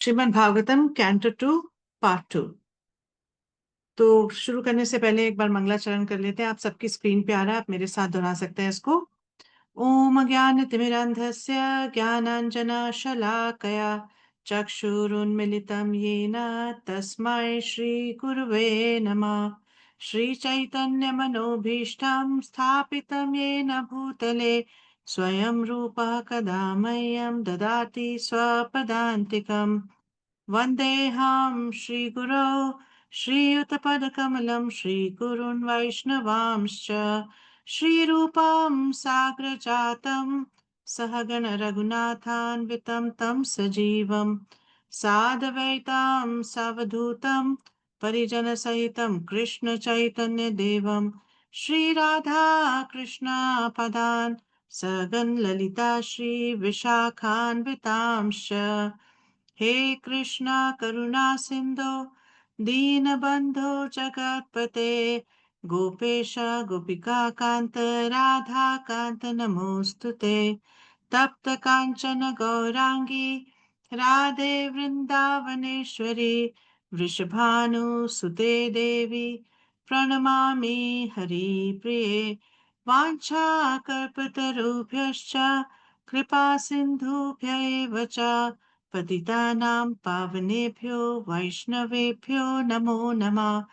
Shrimad Bhagavatam canto 2 part 2। तो शुरू करने से पहले एक बार मंगलाचरण कर लेते हैं। आप सबकी स्क्रीन पे आ रहा है, आप मेरे साथ दोहरा सकते हैं इसको। ओम ज्ञानतिमिरान्धस्य ज्ञानाञ्जनशलाकया चक्षुरुन्मिलितं येन तस्मै श्रीगुरवे नमः। श्रीचैतन्यमनोभीष्टं स्थापितं येन भूतले स्वयं रूपः कदा मह्यं ददाति स्वपदान्तिकम्। वन्देऽहं श्रीगुरौ श्रीयुतपदकमलं श्रीगुरून् वैष्णवांश्च श्रीरूपं साग्रजातं सहगण रघुनाथान्वितं तं सजीवं साद्वैतं सावधूतं परिजनसहितं कृष्णचैतन्यदेवं श्रीराधा कृष्णपदान् सगन् ललिता श्रीविशाखान्वितांश्च। हे कृष्णा करुणा सिंधो दीनबंधो जगत्पते गोपेश गोपिका कांत राधा कांत नमोस्तुते। तप्त कांचन गौरांगी राधे वृंदावनेश्वरी वृषभानुसुते देवी प्रणमामि हरिप्रिये। वाञ्छाकल्पतरुभ्यश्च कृपा सिन्धुभ्य एव च पतितानां पावनेभ्यो वैष्णवेभ्यो नमो नमः।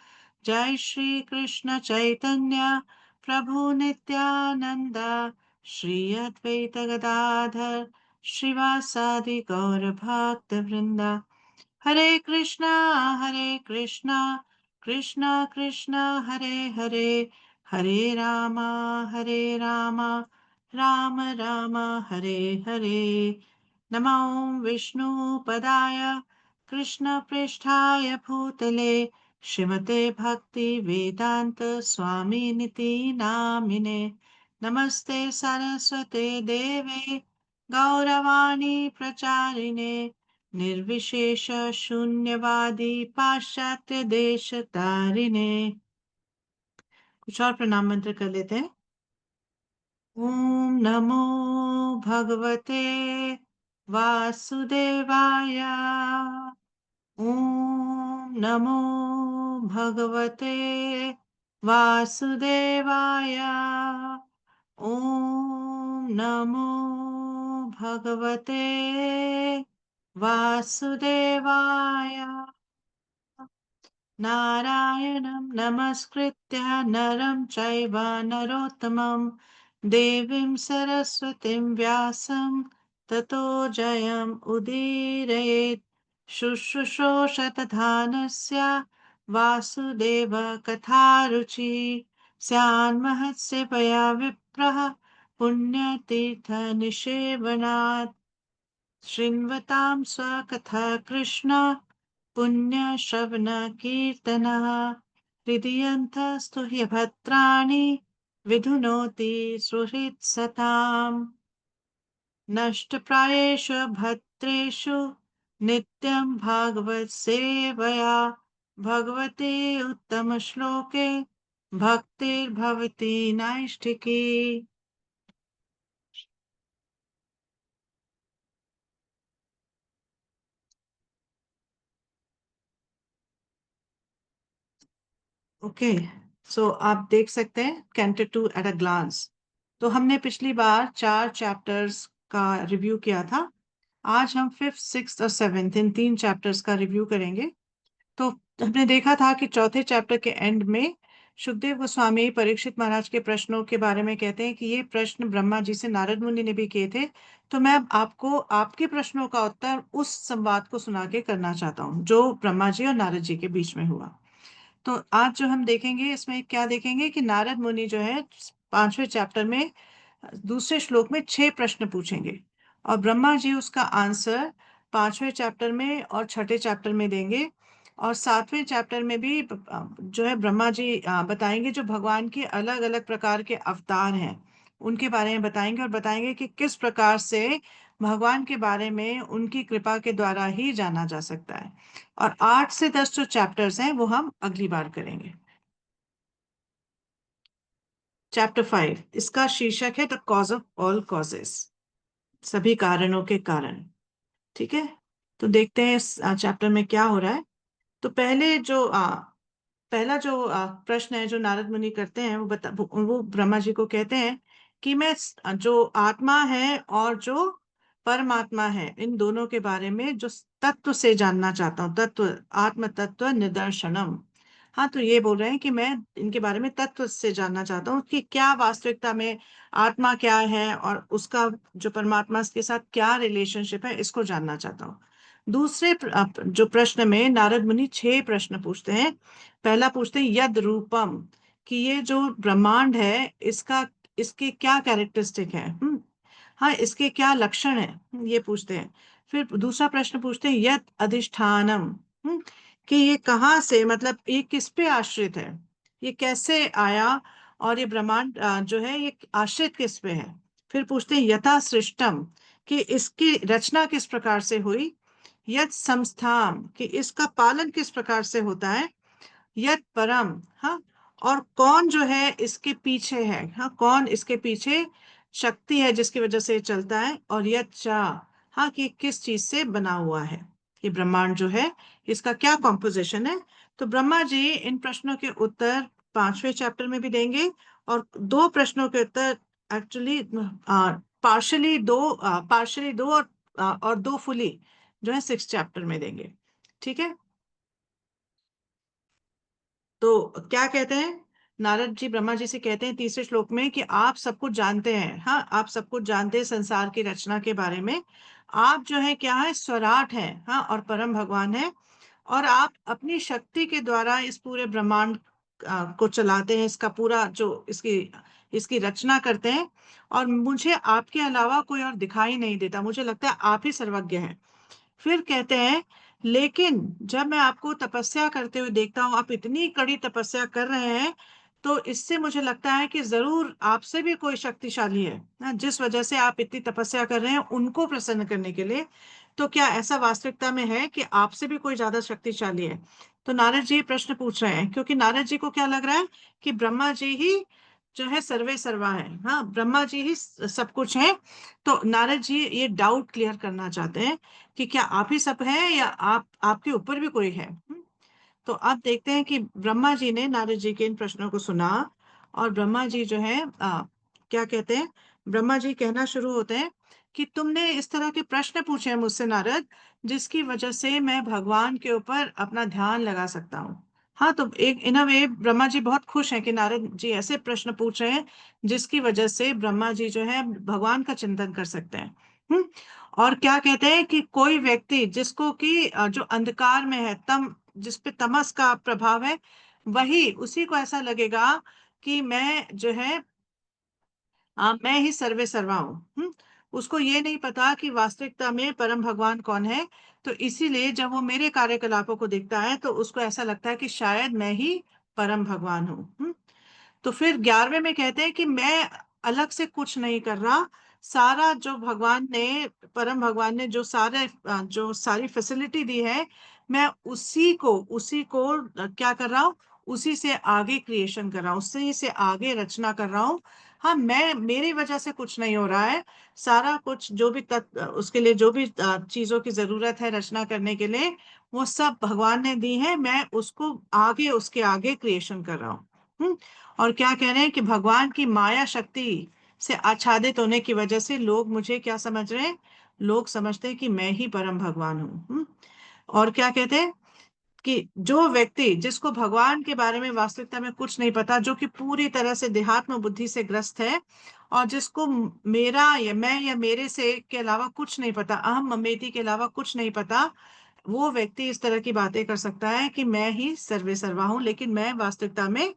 जय श्री कृष्ण चैतन्य प्रभु नित्यानंद श्री अद्वैत गदाधर श्रीवासादि गौर भक्त वृंदा। हरे कृष्णा कृष्णा कृष्णा हरे हरे, हरे रामा राम राम हरे हरे। नमो विष्णुपदाय कृष्णपृष्ठाय भूतले श्रीमते भक्ति वेदांत स्वामिनिति नामिने। नमस्ते सरस्वते देवे गौरवाणी प्रचारिणे निर्विशेष शून्यवादी पाश्चात्य देश तारिणे। कुछ और प्रणाम मंत्र कर लेते हैं। ओम नमो भगवते वासुदेवाय। ओम नमो भगवते वासुदेवाय। ओम नमो भगवते वासुदेवाय। नारायणं नमस्कृत्य नरं चैव नरोत्तमं देवीं सरस्वतीं व्यासं ततो जयम् उदीरयेत्। शुश्रूषोषतधानस्य वासुदेव कथारुचि स्यान्महस्य पया विप्रः पुण्यतीर्थनिषेवनात्। शृण्वतां स्वकथा कृष्ण पुण्यश्रवणकीर्तनः हृदयन्तस्तु ह्यभद्राणि विधुनोति सुहृत्सताम्। नष्टप्रायेषु भद्रेषु नित्यं भागवत सेवया भगवते उत्तमश्लोके भक्तिर्भवति नैष्ठिकी। ओके, सो आप देख सकते हैं कैंटो 2 एट अ ग्लांस। तो हमने पिछली बार 4 चैप्टर्स का रिव्यू किया था। आज हम 5th 6th और 7th इन 3 चैप्टर्स का रिव्यू करेंगे। तो हमने देखा था कि चौथे चैप्टर के एंड में सुखदेव गोस्वामी परीक्षित महाराज के प्रश्नों के बारे में कहते हैं कि ये प्रश्न ब्रह्मा जी से नारद मुनि ने भी किए थे। तो मैं अब आपको आपके प्रश्नों का उत्तर उस संवाद को सुना के करना चाहता हूँ जो ब्रह्मा जी और नारद जी के बीच में हुआ। तो आज जो हम देखेंगे इसमें क्या देखेंगे कि नारद मुनि जो है 5वें चैप्टर में दूसरे श्लोक में 6 प्रश्न पूछेंगे और ब्रह्मा जी उसका आंसर 5वें चैप्टर में और 6ठे चैप्टर में देंगे। और 7वें चैप्टर में भी जो है ब्रह्मा जी बताएंगे जो भगवान के अलग अलग प्रकार के अवतार हैं उनके बारे में बताएंगे और बताएंगे कि किस प्रकार से भगवान के बारे में उनकी कृपा के द्वारा ही जाना जा सकता है। और 8 से 10 जो चैप्टर्स हैं वो हम अगली बार करेंगे। चैप्टर 5 इसका शीर्षक है the cause of all causes, सभी कारणों के कारण। ठीक है, तो देखते हैं इस चैप्टर में क्या हो रहा है। तो पहला जो प्रश्न है जो नारद मुनि करते हैं, वो ब्रह्मा जी को कहते हैं कि मैं जो आत्मा है और जो परमात्मा है, इन दोनों के बारे में जो तत्व से जानना चाहता हूँ, तत्व, आत्म तत्व निदर्शनम। हाँ, तो ये बोल रहे हैं कि मैं इनके बारे में तत्व से जानना चाहता हूँ कि क्या वास्तविकता में आत्मा क्या है और उसका जो परमात्मा के साथ क्या रिलेशनशिप है, इसको जानना चाहता हूँ। दूसरे जो प्रश्न में नारद मुनि 6 प्रश्न पूछते हैं। पहला पूछते हैं यद रूपम, कि ये जो ब्रह्मांड है इसका, इसके क्या कैरेक्टरिस्टिक है, हाँ, इसके क्या लक्षण है, ये पूछते हैं। फिर दूसरा प्रश्न पूछते हैं यद अधिष्ठानम, कि ये कहाँ से, मतलब ये किस पे आश्रित है, ये कैसे आया, और ये ब्रह्मांड जो है ये आश्रित किस पे है। फिर पूछते हैं यथा सृष्टम, कि इसकी रचना किस प्रकार से हुई। यद संस्थान, कि इसका पालन किस प्रकार से होता है। यत परम, हाँ, और कौन जो है इसके पीछे है, हाँ, कौन इसके पीछे शक्ति है जिसकी वजह से ये चलता है। और यत चा, हाँ, कि किस चीज से बना हुआ है ये ब्रह्मांड जो है, इसका क्या कॉम्पोजिशन है। तो ब्रह्मा जी इन प्रश्नों के उत्तर 5वें चैप्टर में भी देंगे, और 2 प्रश्नों के उत्तर एक्चुअली पार्शली दो, और 2 फुली जो है 6 चैप्टर में देंगे। ठीक है। तो क्या कहते हैं, नारद जी ब्रह्मा जी से कहते हैं तीसरे श्लोक में कि आप सब कुछ जानते हैं, हाँ, आप सब कुछ जानते हैं संसार की रचना के बारे में। आप जो है क्या है, स्वराट है, हाँ, और परम भगवान है। और आप अपनी शक्ति के द्वारा इस पूरे ब्रह्मांड को चलाते हैं, इसका पूरा जो इसकी इसकी रचना करते हैं। और मुझे आपके अलावा कोई और दिखाई नहीं देता, मुझे लगता है आप ही सर्वज्ञ हैं। फिर कहते हैं लेकिन जब मैं आपको तपस्या करते हुए देखता हूँ, आप इतनी कड़ी तपस्या कर रहे हैं, तो इससे मुझे लगता है कि जरूर आपसे भी कोई शक्तिशाली है ना, जिस वजह से आप इतनी तपस्या कर रहे हैं उनको प्रसन्न करने के लिए। तो क्या ऐसा वास्तविकता में है कि आपसे भी कोई ज्यादा शक्तिशाली है। तो नारद जी प्रश्न पूछ रहे हैं क्योंकि नारद जी को क्या लग रहा है कि ब्रह्मा जी ही जो है सर्वे सर्वा है, हाँ, ब्रह्मा जी ही सब कुछ है। तो नारद जी ये डाउट क्लियर करना चाहते हैं कि क्या आप ही सब हैं या आपके ऊपर भी कोई है। तो आप देखते हैं कि ब्रह्मा जी ने नारद जी के इन प्रश्नों को सुना, और ब्रह्मा जी जो है क्या कहते हैं, ब्रह्मा जी कहना शुरू होते हैं कि तुमने इस तरह के प्रश्न पूछे हैं मुझसे नारद, जिसकी वजह से मैं भगवान के ऊपर अपना ध्यान लगा सकता हूँ। हाँ, तो एक इन अ वे ब्रह्मा जी बहुत खुश हैं कि नारद जी ऐसे प्रश्न पूछ रहे हैं जिसकी वजह से ब्रह्मा जी जो है भगवान का चिंतन कर सकते हैं। और क्या कहते हैं कि कोई व्यक्ति जिसको कि जो अंधकार में है, जिस पे तमस का प्रभाव है, वही उसी को ऐसा लगेगा कि मैं जो है मैं ही सर्वे सर्वा हूँ। उसको ये नहीं पता कि वास्तविकता में परम भगवान कौन है। तो इसीलिए जब वो मेरे कार्यकलापों को देखता है तो उसको ऐसा लगता है कि शायद मैं ही परम भगवान हूँ। तो फिर 11वें में कहते हैं कि मैं अलग से कुछ नहीं कर रहा, सारा जो भगवान ने, परम भगवान ने जो जो सारी फैसिलिटी दी है, मैं उसी को क्या कर रहा हूँ, उसी से आगे क्रिएशन कर रहा हूँ, उसी से आगे रचना कर रहा हूँ। हाँ, मैं, मेरी वजह से कुछ नहीं हो रहा है। सारा कुछ जो भी उसके लिए जो भी चीजों की जरूरत है रचना करने के लिए, वो सब भगवान ने दी है, मैं उसको आगे, उसके आगे क्रिएशन कर रहा हूँ। और क्या कह रहे हैं कि भगवान की माया शक्ति से आच्छादित होने की वजह से लोग मुझे क्या समझ रहे हैं, लोग समझते हैं कि मैं ही परम भगवान हूँ। और क्या कहते हैं कि जो व्यक्ति, जिसको भगवान के बारे में वास्तविकता में कुछ नहीं पता, जो कि पूरी तरह से देहात्म बुद्धि से ग्रस्त है, और जिसको मेरा या मैं या मेरे से के अलावा कुछ नहीं पता, अहम ममेती के अलावा कुछ नहीं पता, वो व्यक्ति इस तरह की बातें कर सकता है कि मैं ही सर्वे सर्वा हूँ, लेकिन मैं वास्तविकता में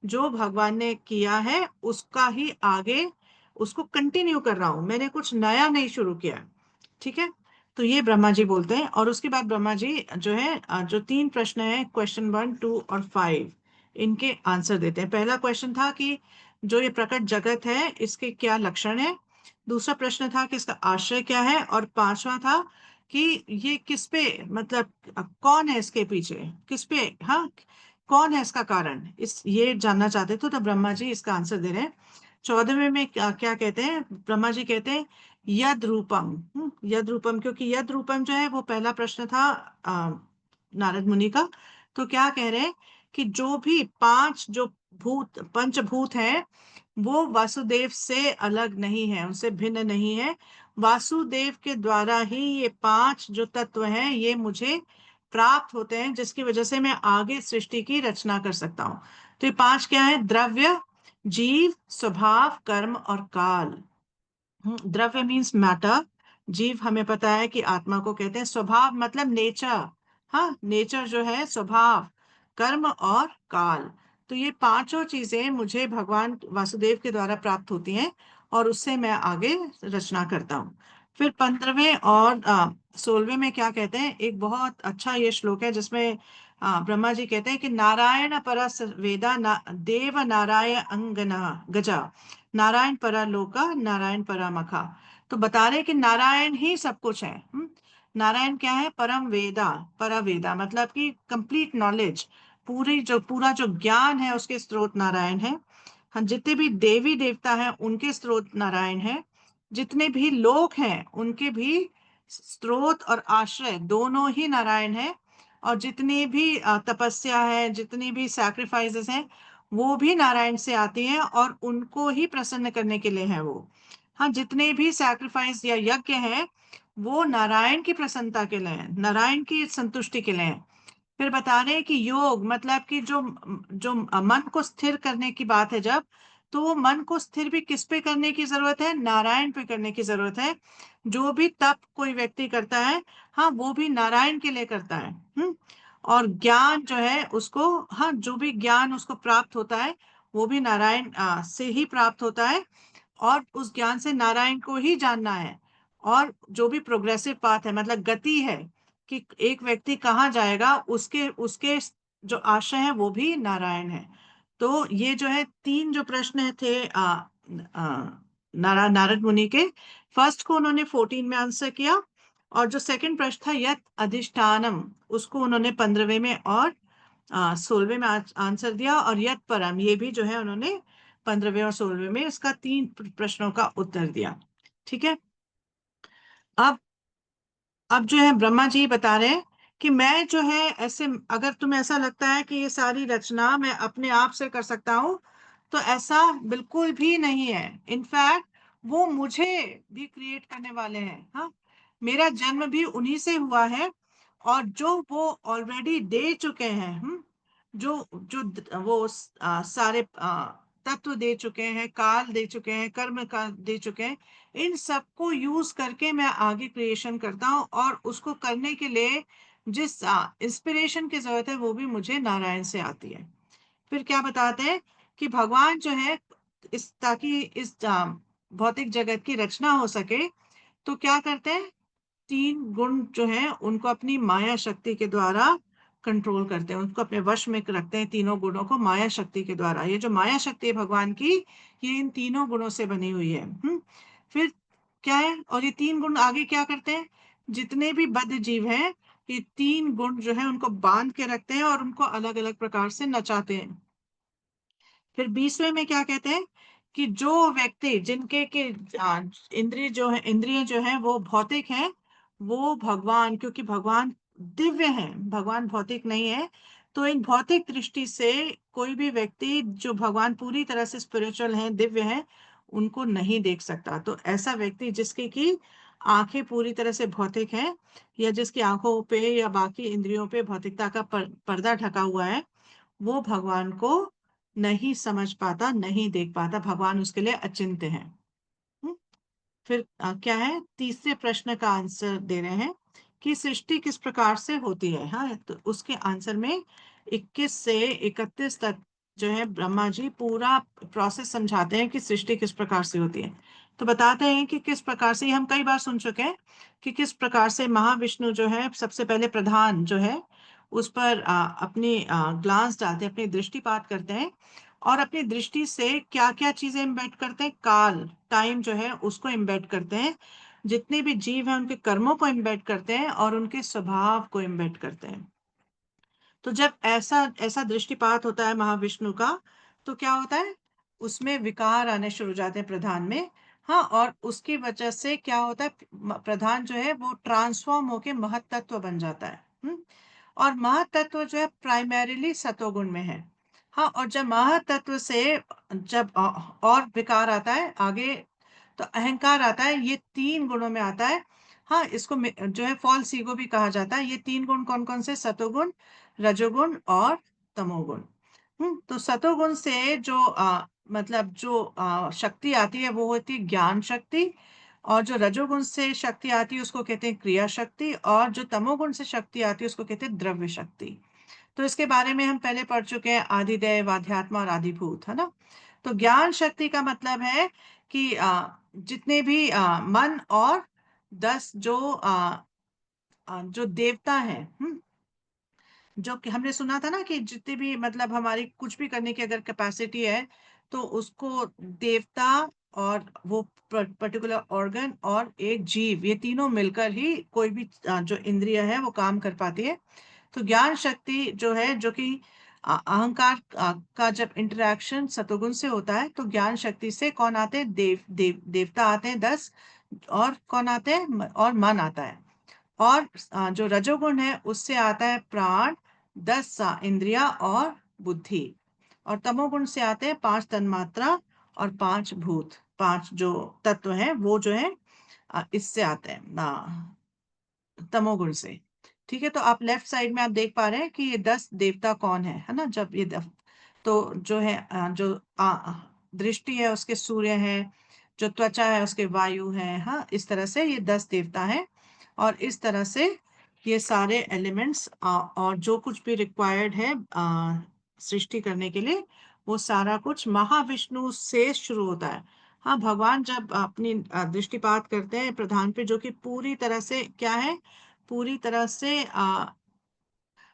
जो भगवान ने किया है उसका ही आगे, उसको कंटिन्यू कर रहा हूं, मैंने कुछ नया नहीं शुरू किया। ठीक है। तो ये ब्रह्मा जी बोलते हैं, और उसके बाद ब्रह्मा जी जो है जो 3 प्रश्न है, क्वेश्चन 1, 2 और 5, इनके आंसर देते हैं। पहला क्वेश्चन था कि जो ये प्रकट जगत है इसके क्या लक्षण है। दूसरा प्रश्न था कि इसका आश्रय क्या है, और पांचवा था कि ये किस पे, मतलब कौन है इसके पीछे, किस पे, हाँ, कौन है इसका कारण, इस ये जानना चाहते थे। तो ब्रह्मा जी इसका आंसर दे रहे हैं। 14वें में क्या कहते हैं, ब्रह्मा जी कहते हैं यद रूपम। यद रूपम, क्योंकि यद रूपम जो है वो पहला प्रश्न था नारद मुनि का। तो क्या कह रहे हैं कि जो भी पांच जो पंचभूत हैं वो वासुदेव से अलग नहीं है, उनसे भिन्न नहीं है। वासुदेव के द्वारा ही ये पांच जो तत्व हैं ये मुझे प्राप्त होते हैं, जिसकी वजह से मैं आगे सृष्टि की रचना कर सकता हूँ। तो ये पांच क्या है? द्रव्य, जीव, स्वभाव, कर्म और काल। द्रव्य मीन्स मैटर। जीव हमें पता है कि आत्मा को कहते हैं। स्वभाव मतलब नेचर, हाँ नेचर जो है स्वभाव। कर्म और काल। तो ये पांचों चीजें मुझे भगवान वासुदेव के द्वारा प्राप्त होती हैं और उससे मैं आगे रचना करता हूँ। फिर 15वें और 16वें में क्या कहते हैं? एक बहुत अच्छा ये श्लोक है जिसमें ब्रह्मा जी कहते हैं कि नारायण परस वेदा देव नारायण अंगना गजा, नारायण परा लोका नारायण परा मखा। तो बता रहे कि नारायण ही सब कुछ है। नारायण क्या है? परम वेदा, परा वेदा मतलब कि कंप्लीट नॉलेज, पूरा जो ज्ञान है उसके स्रोत नारायण है। हाँ, जितने भी देवी देवता हैं उनके स्रोत नारायण है। जितने भी लोग हैं उनके भी स्रोत और आश्रय दोनों ही नारायण है। और जितनी भी तपस्या है, जितनी भी सैक्रिफाइसेस हैं, वो भी नारायण से आती हैं और उनको ही प्रसन्न करने के लिए है वो। हाँ, जितने भी सैक्रिफाइस या यज्ञ हैं वो नारायण की प्रसन्नता के लिए हैं, नारायण की संतुष्टि के लिए हैं। फिर बता रहे हैं कि योग मतलब कि जो जो मन को स्थिर करने की बात है, जब तो वो मन को स्थिर भी किस पे करने की जरूरत है? नारायण पे करने की जरूरत है। जो भी तप कोई व्यक्ति करता है, हाँ वो भी नारायण के लिए करता है। और ज्ञान जो है उसको, हाँ जो भी ज्ञान उसको प्राप्त होता है वो भी नारायण से ही प्राप्त होता है। और उस ज्ञान से नारायण को ही जानना है। और जो भी प्रोग्रेसिव पाथ है मतलब गति है कि एक व्यक्ति कहाँ जाएगा, उसके उसके जो आशय है वो भी नारायण है। तो ये जो है तीन जो प्रश्न थे नारद मुनि के, फर्स्ट को उन्होंने 14 में आंसर किया। और जो सेकंड प्रश्न था यत अधिष्ठानम, उसको उन्होंने 15वें में और 16वें में आंसर दिया। और यत परम, ये भी जो है उन्होंने 15वें और 16वें में इसका तीन प्रश्नों का उत्तर दिया। ठीक है। अब अब जो है ब्रह्मा जी बता रहे हैं कि मैं जो है ऐसे, अगर तुम्हें ऐसा लगता है कि ये सारी रचना मैं अपने आप से कर सकता हूँ, तो ऐसा बिल्कुल भी नहीं है। इनफैक्ट वो मुझे भी क्रिएट करने वाले हैं। हाँ, मेरा जन्म भी उन्हीं से हुआ है। और जो वो ऑलरेडी दे चुके हैं, जो जो सारे तत्व दे चुके हैं, काल दे चुके हैं, कर्म का दे चुके हैं, इन सबको यूज करके मैं आगे क्रिएशन करता हूँ। और उसको करने के लिए जिस इंस्पिरेशन की जरूरत है वो भी मुझे नारायण से आती है। फिर क्या बताते हैं कि भगवान जो है ताकि इस भौतिक जगत की रचना हो सके, तो क्या करते हैं? तीन गुण जो है उनको अपनी माया शक्ति के द्वारा कंट्रोल करते हैं, उनको अपने वश में रखते हैं, तीनों गुणों को माया शक्ति के द्वारा। ये जो माया शक्ति है भगवान की, ये इन तीनों गुणों से बनी हुई है। फिर क्या है? और ये तीन गुण आगे क्या करते हैं? जितने भी बद्ध जीव हैं, ये तीन गुण जो है उनको बांध के रखते हैं और उनको अलग अलग प्रकार से नचाते हैं। फिर 20वें में क्या कहते हैं कि जो व्यक्ति जिनके के इंद्रिय जो है वो भौतिक हैं, वो भगवान, क्योंकि भगवान दिव्य हैं, भगवान भौतिक नहीं है, तो इन भौतिक दृष्टि से कोई भी व्यक्ति जो भगवान पूरी तरह से स्पिरिचुअल हैं, दिव्य हैं, उनको नहीं देख सकता। तो ऐसा व्यक्ति जिसकी की आंखें पूरी तरह से भौतिक हैं, या जिसकी आंखों पे या बाकी इंद्रियों पे भौतिकता का पर्दा ढका हुआ है, वो भगवान को नहीं समझ पाता, नहीं देख पाता। भगवान उसके लिए अचिंत्य है। हम्म? फिर क्या है? तीसरे प्रश्न का आंसर दे रहे हैं कि सृष्टि किस प्रकार से होती है। हाँ, तो उसके आंसर में 21 से 31 तक जो है ब्रह्मा जी पूरा प्रोसेस समझाते हैं कि सृष्टि किस प्रकार से होती है। तो बताते हैं कि किस प्रकार से, ये हम कई बार सुन चुके हैं कि किस प्रकार से महाविष्णु जो है सबसे पहले प्रधान जो है उस पर अपनी ग्लांस डालते हैं, अपनी दृष्टिपात करते हैं। और अपनी दृष्टि से क्या क्या चीजें इम्बेड करते हैं? काल, टाइम जो है उसको इम्बेड करते हैं। जितने भी जीव हैं उनके कर्मों को इम्बेड करते हैं और उनके स्वभाव को इम्बेड करते हैं। तो जब ऐसा ऐसा दृष्टिपात होता है महाविष्णु का, तो क्या होता है? उसमें विकार आने शुरू हो जाते हैं प्रधान में। हाँ, और उसकी वजह से क्या होता है, प्रधान जो है वो ट्रांसफॉर्म होके महतत्व बन जाता है। और महतत्व जो है प्राइमरीली सतोगुण में है। हाँ, और जब महतत्व से जब और विकार आता है आगे, तो अहंकार आता है, ये 3 गुणों में आता है। हाँ, इसको जो है फॉल्स ईगो भी कहा जाता है। ये 3 गुण कौन-कौन से? सतोगुण, रजोगुण और तमोगुण। तो सतोगुण से जो मतलब जो शक्ति आती है वो होती है ज्ञान शक्ति, और जो रजोगुण से शक्ति आती है उसको कहते हैं क्रिया शक्ति, और जो तमोगुण से शक्ति आती है उसको कहते हैं द्रव्य शक्ति। तो इसके बारे में हम पहले पढ़ चुके हैं, आदिदेव, आध्यात्म और आदिभूत, है ना? तो ज्ञान शक्ति का मतलब है कि जितने भी मन और 10 जो देवता हैं, जो कि हमने सुना था ना कि जितने भी मतलब हमारी कुछ भी करने की अगर कैपेसिटी है, तो उसको देवता और वो पर्टिकुलर ऑर्गन और एक जीव, ये तीनों मिलकर ही कोई भी जो इंद्रिय है वो काम कर पाती है। तो ज्ञान शक्ति जो है, जो कि अहंकार का जब इंटरेक्शन सतोगुण से होता है, तो ज्ञान शक्ति से कौन आते हैं? देवता आते हैं 10, और कौन आते हैं? और मन आता है। और जो रजोगुण है उससे आता है प्राण, 10 इंद्रिया और बुद्धि। और तमोगुण से आते हैं 5 तन्मात्रा और 5 भूत, 5 जो तत्व हैं वो जो है इससे आते हैं तमोगुण से। ठीक है, तो आप लेफ्ट साइड में आप देख पा रहे हैं कि ये 10 देवता कौन है ना? जब ये तो जो है जो दृष्टि है उसके सूर्य है, जो त्वचा है उसके वायु है। हाँ, इस तरह से ये 10 देवता हैं, और इस तरह से ये सारे एलिमेंट्स और जो कुछ भी रिक्वायर्ड है सृष्टि करने के लिए, वो सारा कुछ महाविष्णु से शुरू होता है। हाँ, भगवान जब अपनी दृष्टिपात करते हैं प्रधान पे, जो कि पूरी तरह से क्या है, पूरी तरह से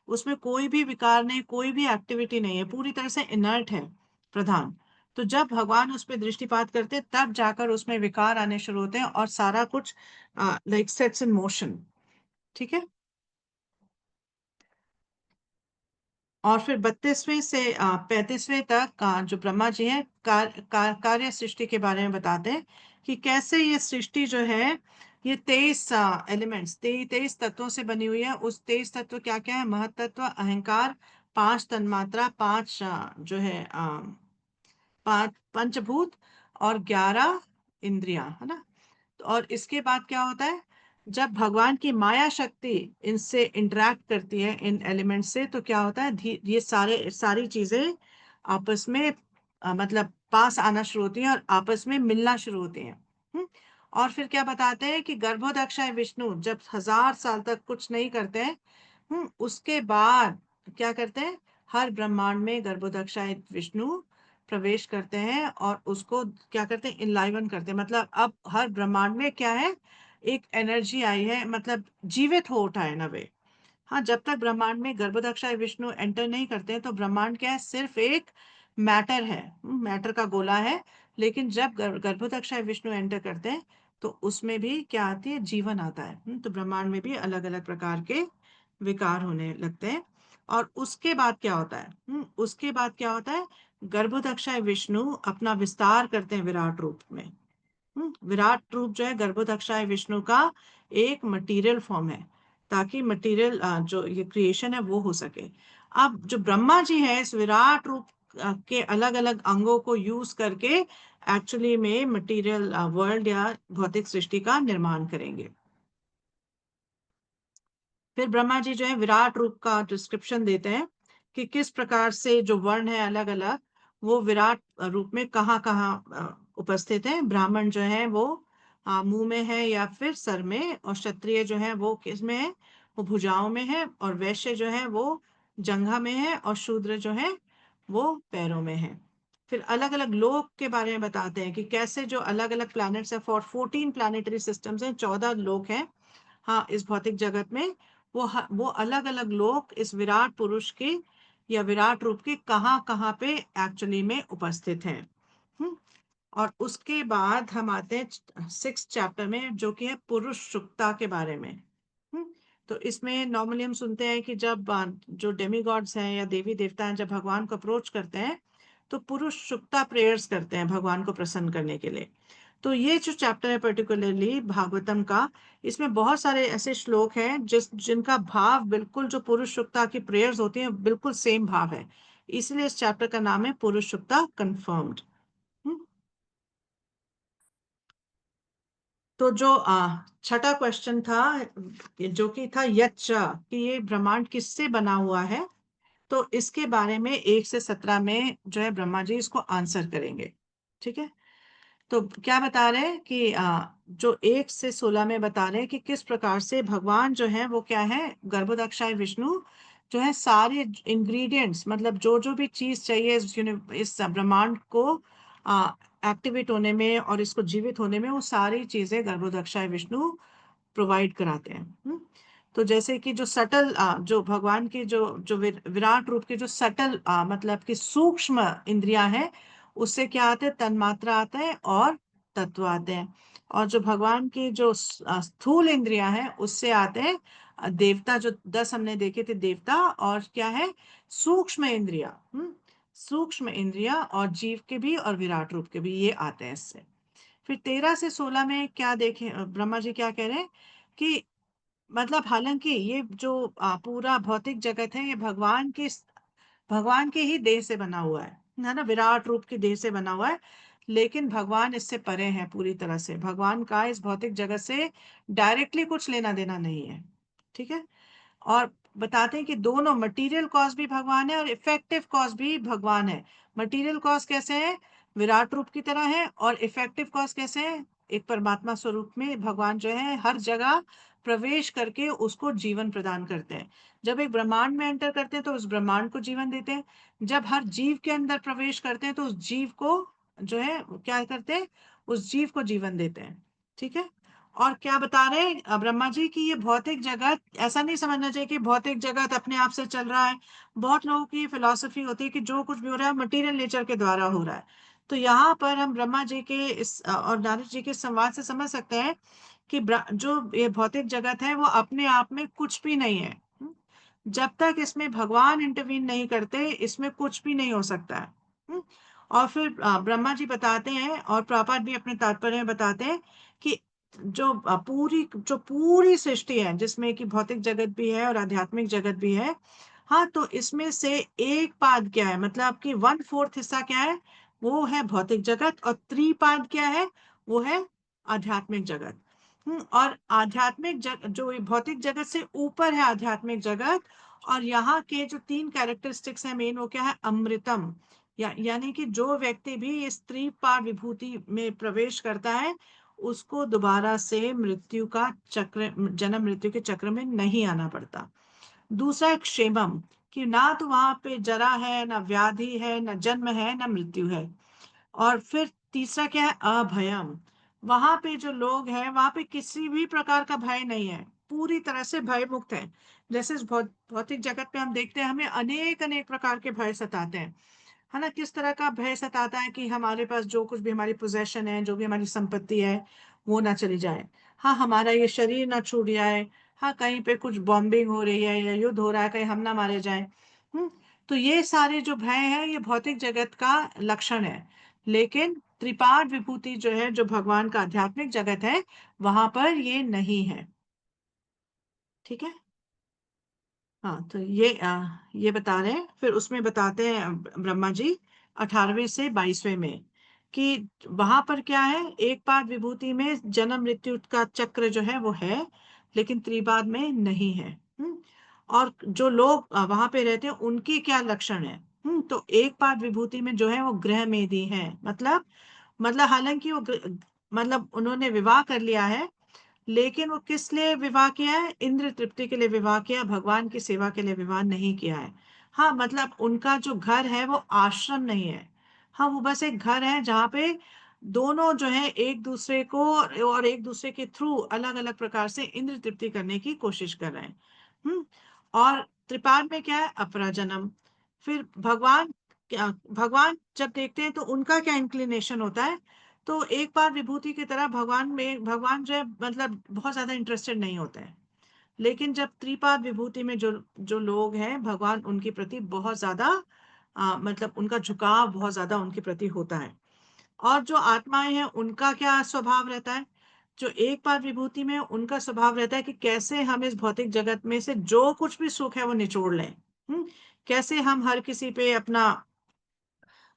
उसमें कोई भी विकार नहीं, कोई भी एक्टिविटी नहीं है, पूरी तरह से इनर्ट है प्रधान। तो जब भगवान उस पर दृष्टिपात करते हैं तब जाकर उसमें विकार आने शुरू होते हैं और सारा कुछ लाइक सेट्स इन मोशन। ठीक है, और फिर 32वें से 35वें तक का जो ब्रह्मा जी हैं कार्य सृष्टि के बारे में बताते हैं कि कैसे ये सृष्टि जो है, ये 23 एलिमेंट्स, 23 तत्वों से बनी हुई है। उस 23 तत्व क्या क्या है? महतत्व, अहंकार, 5 तन्मात्रा, 5 जो है 5 पंचभूत, और 11 इंद्रियां, है ना? और इसके बाद क्या होता है? जब भगवान की माया शक्ति इनसे इंटरेक्ट करती है, इन एलिमेंट से, तो क्या होता है? ये सारी चीजें आपस में मतलब पास आना शुरू होती हैं और आपस में मिलना शुरू होती हैं। हम्म? और फिर क्या बताते हैं कि गर्भोदक्षाय विष्णु जब 1000 साल तक कुछ नहीं करते हैं, उसके बाद क्या करते हैं? हर ब्रह्मांड में गर्भोदक्षाय विष्णु प्रवेश करते हैं और उसको क्या करते हैं? इनलाइवन करते हैं। मतलब अब हर ब्रह्मांड में क्या है? एक एनर्जी आई है, मतलब जीवित हो उठा है नवे। हाँ, जब तक ब्रह्मांड में गर्भदक्षाय विष्णु एंटर नहीं करते हैं तो ब्रह्मांड क्या है? सिर्फ एक मैटर है, मैटर का गोला है। लेकिन जब गर्भदक्षाय विष्णु एंटर करते हैं तो उसमें भी क्या आती है? जीवन आता है। तो ब्रह्मांड में भी अलग अलग प्रकार के विकार होने लगते हैं। और उसके बाद क्या होता है? उसके बाद क्या होता है? गर्भोदक्षाय विष्णु अपना विस्तार करते हैं विराट रूप में। विराट रूप जो है गर्भोदक्षाय विष्णु का एक मटेरियल फॉर्म है, ताकि मटेरियल जो ये क्रिएशन है वो हो सके। अब जो ब्रह्मा जी है इस विराट रूप के अलग अलग अंगों को यूज करके एक्चुअली में मटेरियल वर्ल्ड या भौतिक सृष्टि का निर्माण करेंगे। फिर ब्रह्मा जी जो है विराट रूप का डिस्क्रिप्शन देते हैं कि किस प्रकार से जो वर्ण है अलग अलग, वो विराट रूप में कहाँ कहाँ उपस्थित है। ब्राह्मण जो है वो मुंह में है या फिर सर में, और क्षत्रिय जो है वो किस में है? वो भुजाओं में है, और वैश्य जो है वो जंघा में है, और शूद्र जो है वो पैरों में है। फिर अलग अलग लोक के बारे में बताते हैं कि कैसे जो अलग अलग प्लैनेट्स है, 14 प्लैनेटरी सिस्टम्स हैं, 14 लोक हैं। हाँ, इस भौतिक जगत में वो अलग अलग लोग इस विराट पुरुष के या विराट रूप के कहाँ कहाँ पे एक्चुअली में उपस्थित हैं। हम्म, और उसके बाद हम आते हैं 6 चैप्टर में, जो कि है पुरुष सुक्ता के बारे में। हम्म, तो इसमें नॉर्मली हम सुनते हैं कि जब जो डेमीगॉड्स हैं या देवी देवता हैं जब भगवान को अप्रोच करते हैं तो पुरुष सुक्ता प्रेयर्स करते हैं भगवान को प्रसन्न करने के लिए। तो ये जो चैप्टर है पर्टिकुलरली भागवतम का, इसमें बहुत सारे ऐसे श्लोक हैं जिनका भाव बिल्कुल जो पुरुष शुक्ता की प्रेयर्स होती हैं बिल्कुल सेम भाव है। इसलिए इस चैप्टर का नाम है पुरुष शुक्ता कंफर्म्ड। तो जो छठा क्वेश्चन था, जो कि था यच्च, कि ये ब्रह्मांड किससे बना हुआ है, तो इसके बारे में 1 से 17 में जो है ब्रह्मा जी इसको आंसर करेंगे। ठीक है। तो क्या बता रहे हैं कि जो 1 से 16 में बता रहे हैं कि किस प्रकार से भगवान जो है वो क्या है, गर्भोदक्षाय विष्णु जो है सारे इंग्रेडिएंट्स, मतलब जो जो भी चीज चाहिए इस ब्रह्मांड को एक्टिवेट होने में और इसको जीवित होने में, वो सारी चीजें गर्भोदक्षाय विष्णु प्रोवाइड कराते हैं। तो जैसे कि जो सटल जो भगवान के जो जो विराट रूप के जो सटल मतलब कि सूक्ष्म इंद्रियां हैं, उससे क्या आते हैं, तन्मात्रा आता है और तत्व आते हैं। और जो भगवान की जो स्थूल इंद्रियां हैं, उससे आते हैं देवता, जो 10 हमने देखे थे देवता, और क्या है, सूक्ष्म इंद्रिया। सूक्ष्म इंद्रिया और जीव के भी और विराट रूप के भी ये आते हैं इससे। फिर 13 से 16 में क्या देखें, ब्रह्मा जी क्या कह रहे हैं कि मतलब हालांकि ये जो पूरा भौतिक जगत है, ये भगवान के ही देह से बना हुआ है ना, विराट रूप की देह से बना हुआ है। लेकिन भगवान इससे परे हैं पूरी तरह से, भगवान का इस भौतिक जगत से डायरेक्टली कुछ लेना देना नहीं है। ठीक है। और बताते हैं कि दोनों मटेरियल कॉज भी भगवान है और इफेक्टिव कॉज भी भगवान है। मटेरियल कॉज कैसे है, विराट रूप की तरह है, और इफेक्टिव कॉज कैसे है, एक परमात्मा स्वरूप में भगवान जो है हर जगह प्रवेश करके उसको जीवन प्रदान करते हैं। जब एक ब्रह्मांड में एंटर करते हैं तो उस ब्रह्मांड को जीवन देते हैं। जब हर जीव के अंदर प्रवेश करते हैं तो उस जीव को जो है क्या करते हैं, उस जीव को जीवन देते हैं। ठीक है। और क्या बता रहे हैं ब्रह्मा जी की, ये भौतिक जगत, ऐसा नहीं समझना चाहिए कि भौतिक जगत अपने आप से चल रहा है। बहुत लोगों की फिलॉसफी होती है कि जो कुछ भी हो रहा है मटेरियल नेचर के द्वारा हो रहा है। तो यहाँ पर हम ब्रह्मा जी के इस और नारद जी के संवाद से समझ सकते हैं कि जो ये भौतिक जगत है वो अपने आप में कुछ भी नहीं है। जब तक इसमें भगवान इंटरवीन नहीं करते इसमें कुछ भी नहीं हो सकता है। और फिर ब्रह्मा जी बताते हैं और प्रपात भी अपने तात्पर्य में बताते हैं कि जो पूरी सृष्टि है, जिसमें कि भौतिक जगत भी है और आध्यात्मिक जगत भी है, हाँ, तो इसमें से एक पाद क्या है, मतलब कि 1/4 हिस्सा क्या है, वो है भौतिक जगत, और त्रिपाद क्या है, वो है आध्यात्मिक जगत। और आध्यात्मिक जो ये भौतिक जगत से ऊपर है आध्यात्मिक जगत। और यहाँ के जो 3 कैरेक्टरिस्टिक्स हैं मेन, वो क्या है, अमृतम, यानी कि जो व्यक्ति भी इस त्रिपाद विभूति में प्रवेश करता है उसको दोबारा से मृत्यु का चक्र, जन्म मृत्यु के चक्र में नहीं आना पड़ता। दूसरा है क्षेमम, कि ना तो वहां पे जरा है, ना व्याधि है, ना जन्म है, ना मृत्यु है। और फिर तीसरा क्या है, अभयम, वहां पे जो लोग हैं वहां पे किसी भी प्रकार का भय नहीं है, पूरी तरह से भय मुक्त है। जैसे इस भौतिक जगत पे हम देखते हैं हमें अनेक अनेक प्रकार के भय सताते हैं, है ना। किस तरह का भय सताता है कि हमारे पास जो कुछ भी हमारी पोजेशन है, जो भी हमारी संपत्ति है, वो ना चली जाए। हाँ, हमारा ये शरीर ना छूट जाए। हाँ, कहीं पे कुछ बॉम्बिंग हो रही है या युद्ध हो रहा है, कहीं हम ना मारे जाए। हम्म तो ये सारे जो भय है ये भौतिक जगत का लक्षण है। लेकिन त्रिपाद विभूति जो है, जो भगवान का आध्यात्मिक जगत है, वहां पर ये नहीं है। ठीक है। हाँ, तो ये बता रहे हैं, फिर उसमें बताते हैं ब्रह्मा जी 18वें से 22वें में कि वहां पर क्या है, एक पाद विभूति में जन्म मृत्यु का चक्र जो है वो है, लेकिन त्रिपाद में नहीं है। और जो लोग वहां पे रहते हैं उनकी क्या लक्षण है। तो एक पाद विभूति में जो है वो ग्रह मेदी है, मतलब हालांकि मतलब उन्होंने विवाह कर लिया है, लेकिन वो किस लिए विवाह किया है, इंद्र तृप्ति के लिए विवाह किया, भगवान की सेवा के लिए विवाह नहीं किया है। हाँ, मतलब उनका जो घर है वो आश्रम नहीं है। हाँ, वो बस एक घर है जहाँ पे दोनों जो है एक दूसरे को और एक दूसरे के थ्रू अलग अलग प्रकार से इंद्र तृप्ति करने की कोशिश कर रहे हैं। हम्म और त्रिपाद में क्या है, अपरा जन्म। फिर भगवान जब देखते हैं तो उनका क्या इंक्लिनेशन होता है, तो एक बार विभूति की तरह भगवान जो है मतलब बहुत ज्यादा इंटरेस्टेड नहीं होते हैं। लेकिन जब त्रिपाद विभूति में जो जो लोग हैं, भगवान उनके प्रति बहुत ज्यादा मतलब उनका झुकाव बहुत ज्यादा उनके प्रति होता है। और जो आत्माएं हैं उनका क्या स्वभाव रहता है? जो एक बार विभूति में उनका स्वभाव रहता है कि कैसे हम इस भौतिक जगत में से जो कुछ भी सुख है वो निचोड़ लें। कैसे हम हर किसी पे अपना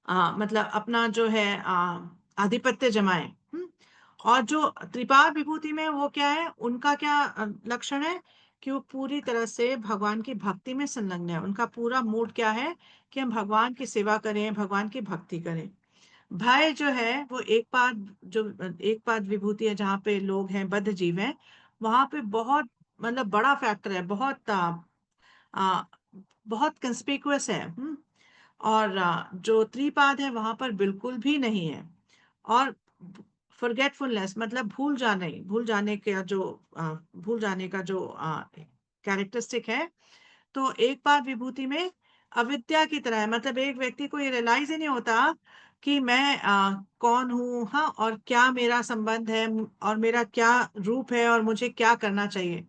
मतलब अपना जो है आधिपत्य जमाएं। और जो त्रिपाद विभूति में वो क्या है, उनका क्या लक्षण है कि वो पूरी तरह से भगवान की भक्ति में संलग्न है। उनका पूरा मूड क्या है कि हम भगवान की सेवा करें, भगवान की भक्ति करें। भय जो है वो एक पाद विभूति है, जहाँ पे लोग हैं, बद्ध जीव हैं, वहां पे बहुत मतलब बड़ा फैक्टर है, आ, बहुत कंस्पिकुअस है। और जो त्रिपाद है वहां पर बिल्कुल भी नहीं है। और फॉरगेटफुलनेस मतलब भूल जाने का जो कैरेक्टरिस्टिक है, तो एक बार विभूति में अविद्या की तरह है। मतलब एक व्यक्ति को ये रियलाइज ही नहीं होता कि मैं कौन हूँ, हाँ, और क्या मेरा संबंध है, और मेरा क्या रूप है, और मुझे क्या करना चाहिए।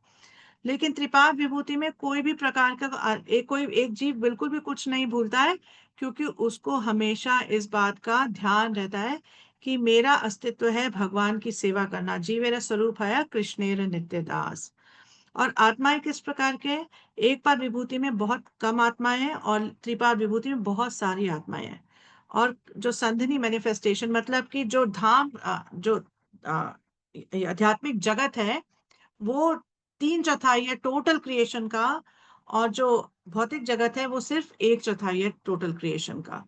लेकिन त्रिपाद विभूति में कोई भी प्रकार का कोई एक जीव बिल्कुल भी कुछ नहीं भूलता है, क्योंकि उसको हमेशा इस बात का ध्यान रहता है कि मेरा अस्तित्व है भगवान की सेवा करना। जीवेर स्वरूप है कृष्णेर नित्य दास। और आत्माएं किस प्रकार के हैं? एक बार विभूति में बहुत कम आत्माएं हैं, और त्रिपाद विभूति में बहुत सारी आत्माएं हैं। और जो संधिनी मैनिफेस्टेशन मतलब कि जो जो अ, आध्यात्मिक जगत है, वो 3/4 है टोटल क्रिएशन का। और जो भौतिक जगत है वो सिर्फ 1/4 है टोटल क्रिएशन का।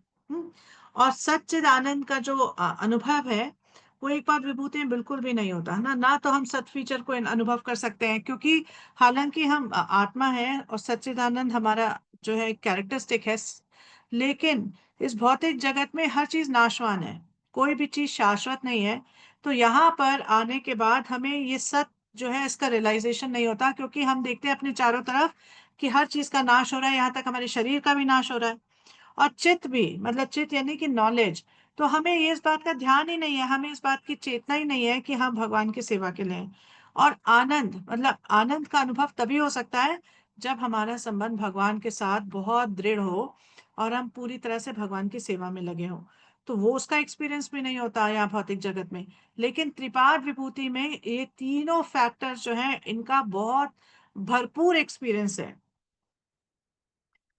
और सच्चिद आनंद का जो अनुभव है, वो एक बार विभूति में बिल्कुल भी नहीं होता है ना। ना तो हम सत फीचर को अनुभव कर सकते हैं, क्योंकि हालांकि हम आत्मा है और सच्चिदानंद हमारा जो है कैरेक्टरिस्टिक है, लेकिन इस भौतिक जगत में हर चीज नाशवान है, कोई भी चीज शाश्वत नहीं है। तो यहाँ पर आने के बाद हमें ये सत्य जो है इसका रियलाइजेशन नहीं होता, क्योंकि हम देखते हैं अपने चारों तरफ कि हर चीज का नाश हो रहा है, यहाँ तक हमारे शरीर का भी नाश हो रहा है। और चित्त भी, मतलब चित्त यानी कि नॉलेज। तो हमें ये इस बात का ध्यान ही नहीं है, हमें इस बात की चेतना ही नहीं है कि हम भगवान की सेवा के लिए हैं। और आनंद, मतलब आनंद का अनुभव तभी हो सकता है जब हमारा संबंध भगवान के साथ बहुत दृढ़ हो, और हम पूरी तरह से भगवान की सेवा में लगे हों। तो वो उसका एक्सपीरियंस भी नहीं होता यहाँ भौतिक जगत में। लेकिन त्रिपाद विभूति में ये तीनों फैक्टर्स जो हैं, इनका बहुत भरपूर एक्सपीरियंस है।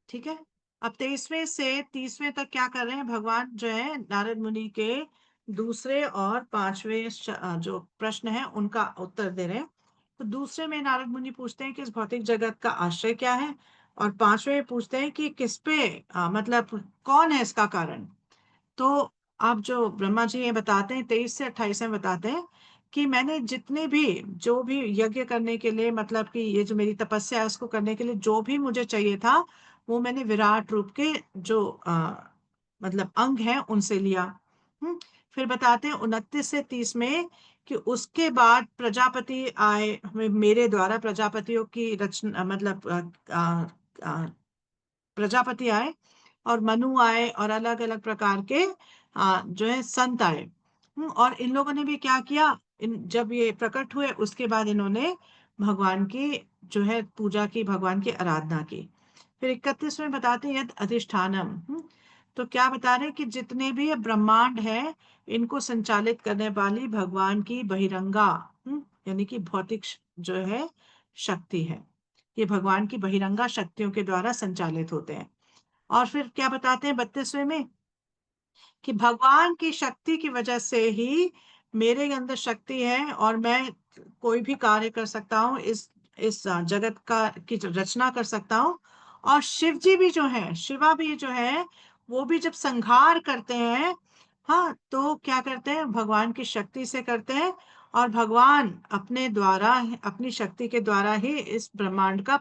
ठीक है। अब 23वें से 30वें तक क्या कर रहे हैं, भगवान जो है नारद मुनि के दूसरे और पांचवें जो प्रश्न है उनका उत्तर दे रहे हैं। तो दूसरे में नारद मुनि पूछते हैं कि इस भौतिक जगत का आश्रय क्या है, और पांचवें में पूछते हैं कि किस पे मतलब कौन है इसका कारण। तो आप जो ब्रह्मा जी ये बताते हैं 23 से 28 में बताते हैं कि मैंने जितने भी जो भी यज्ञ करने के लिए, मतलब कि ये जो मेरी तपस्या है उसको करने के लिए जो भी मुझे चाहिए था, वो मैंने विराट रूप के जो मतलब अंग हैं उनसे लिया। फिर बताते हैं 29 से 30 में कि उसके बाद प्रजापति आए, मेरे द्वारा प्रजापतियों की रचना, मतलब प्रजापति आए, और मनु आए, और अलग अलग प्रकार के जो है संत आए। और इन लोगों ने भी क्या किया, जब ये प्रकट हुए उसके बाद इन्होंने भगवान की जो है पूजा की, भगवान की आराधना की। फिर 31 में बताते हैं यद अधिष्ठानम। तो क्या बता रहे हैं कि जितने भी ये ब्रह्मांड है, इनको संचालित करने वाली भगवान की बहिरंगा, यानी कि भौतिक जो है शक्ति है। ये भगवान की बहिरंगा शक्तियों के द्वारा संचालित होते हैं। और फिर क्या बताते हैं 32वें में कि भगवान की शक्ति की वजह से ही मेरे अंदर शक्ति है, और मैं कोई भी कार्य कर सकता हूँ, इस जगत का की जो रचना कर सकता हूँ। और शिव जी भी जो है, शिवा भी जो है, वो भी जब संहार करते हैं, हाँ, तो क्या करते हैं, भगवान की शक्ति से करते हैं। और भगवान अपने द्वारा, अपनी शक्ति के द्वारा ही इस ब्रह्मांड का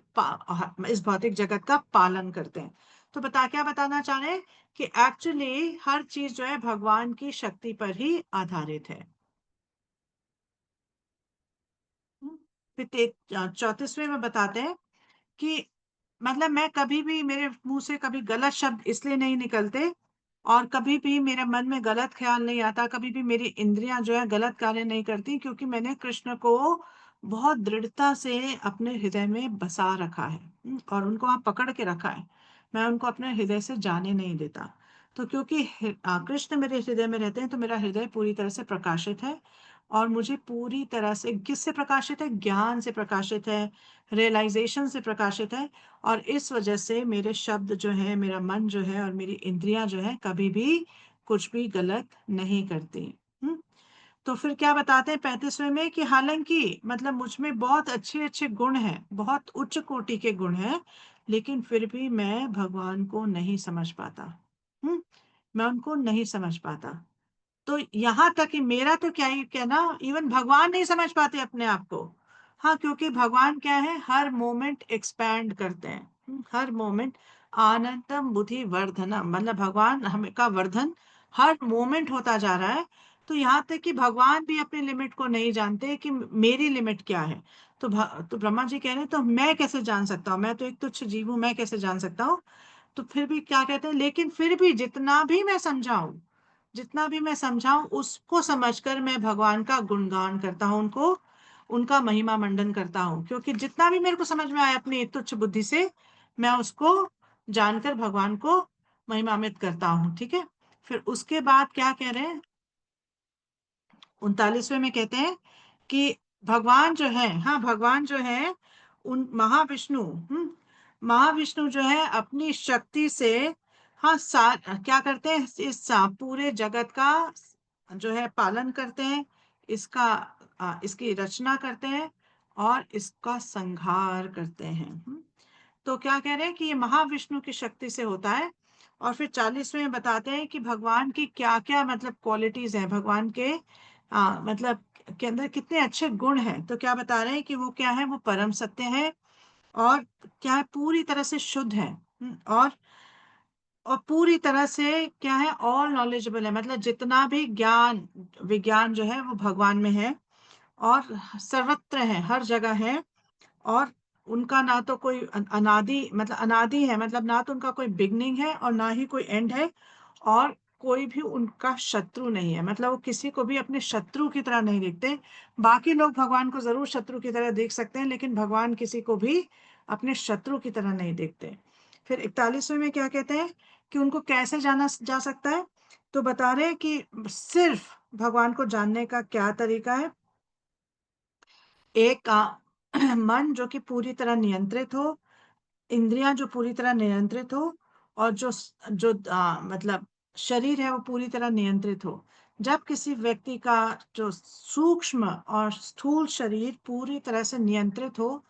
इस भौतिक जगत का पालन करते हैं। तो क्या बताना चाह रहे हैं कि एक्चुअली हर चीज जो है भगवान की शक्ति पर ही आधारित है। फिर 34वें में बताते हैं कि मतलब मैं कभी भी, मेरे मुंह से कभी गलत शब्द इसलिए नहीं निकलते, और कभी भी मेरे मन में गलत ख्याल नहीं आता, कभी भी मेरी इंद्रियां जो है गलत कार्य नहीं करती, क्योंकि मैंने कृष्ण को बहुत दृढ़ता से अपने हृदय में बसा रखा है। और उनको वहां पकड़ के रखा है। मैं उनको अपने हृदय से जाने नहीं देता। तो क्योंकि कृष्ण मेरे हृदय में रहते हैं तो मेरा हृदय पूरी तरह से प्रकाशित है, और मुझे पूरी तरह से किससे प्रकाशित है? ज्ञान से प्रकाशित है, रियलाइजेशन से प्रकाशित है। और इस वजह से मेरे शब्द जो है, मेरा मन जो है और मेरी इंद्रियां जो है कभी भी कुछ भी गलत नहीं करती। हम्म। तो फिर क्या बताते हैं 35वें में कि हालांकि मतलब मुझ में बहुत अच्छे अच्छे गुण हैं, बहुत उच्च कोटि के गुण हैं, लेकिन फिर भी मैं भगवान को नहीं समझ पाता। हम्म। मैं उनको नहीं समझ पाता। तो यहाँ तक कि मेरा तो क्या ही कहना, इवन भगवान नहीं समझ पाते अपने आप को। हाँ, क्योंकि भगवान क्या है, हर मोमेंट एक्सपैंड करते हैं। हर मोमेंट आनंदम बुद्धि वर्धनम, मतलब भगवान हमें का वर्धन हर मोमेंट होता जा रहा है। तो यहाँ तक कि भगवान भी अपनी लिमिट को नहीं जानते कि मेरी लिमिट क्या है। तो ब्रह्मा जी कह रहे हैं तो मैं कैसे जान सकता हूँ, मैं तो एक तुच्छ जीव हूँ, मैं कैसे जान सकता हूँ। तो फिर भी क्या कहते हैं, लेकिन फिर भी जितना भी मैं समझाऊं, जितना भी मैं समझाऊं, उसको समझकर मैं भगवान का गुणगान करता हूं, उनको उनका महिमा मंडन करता हूं, क्योंकि जितना भी मेरे को समझ में आया अपनी तुच्छ बुद्धि से, मैं उसको जानकर भगवान को महिमान्वित करता हूं। ठीक है। फिर उसके बाद क्या कह रहे हैं, 39वें में कहते हैं कि भगवान जो है, हाँ भगवान जो है, उन महाविष्णु, महाविष्णु जो है अपनी शक्ति से, हाँ क्या करते हैं, इस पूरे जगत का जो है पालन करते हैं, इसका इसकी रचना करते हैं और इसका संहार करते हैं। तो क्या कह रहे हैं कि ये महाविष्णु की शक्ति से होता है। और फिर 40वें में बताते हैं कि भगवान की क्या क्या मतलब क्वालिटीज हैं, भगवान के मतलब के अंदर कितने अच्छे गुण हैं। तो क्या बता रहे हैं कि वो क्या है, वो परम सत्य है, और क्या है, पूरी तरह से शुद्ध है। और पूरी तरह से क्या है, ऑल नॉलेजेबल है, मतलब जितना भी ज्ञान विज्ञान जो है वो भगवान में है, और सर्वत्र है, हर जगह है। और उनका ना तो कोई अनादि, मतलब अनादि है, मतलब ना तो उनका कोई बिगनिंग है और ना ही कोई एंड है। और कोई भी उनका शत्रु नहीं है, मतलब वो किसी को भी अपने शत्रु की तरह नहीं देखते। बाकी लोग भगवान को जरूर शत्रु की तरह देख सकते हैं, लेकिन भगवान किसी को भी अपने शत्रु की तरह नहीं देखते। फिर 41वें में क्या कहते हैं कि उनको कैसे जाना जा सकता है। तो बता रहे हैं कि सिर्फ भगवान को जानने का क्या तरीका है। एक मन जो कि पूरी तरह नियंत्रित हो, इंद्रियां जो पूरी तरह नियंत्रित हो, और जो मतलब शरीर है वो पूरी तरह नियंत्रित हो। जब किसी व्यक्ति का जो सूक्ष्म और स्थूल शरीर पूरी तरह से नियंत्रित हो,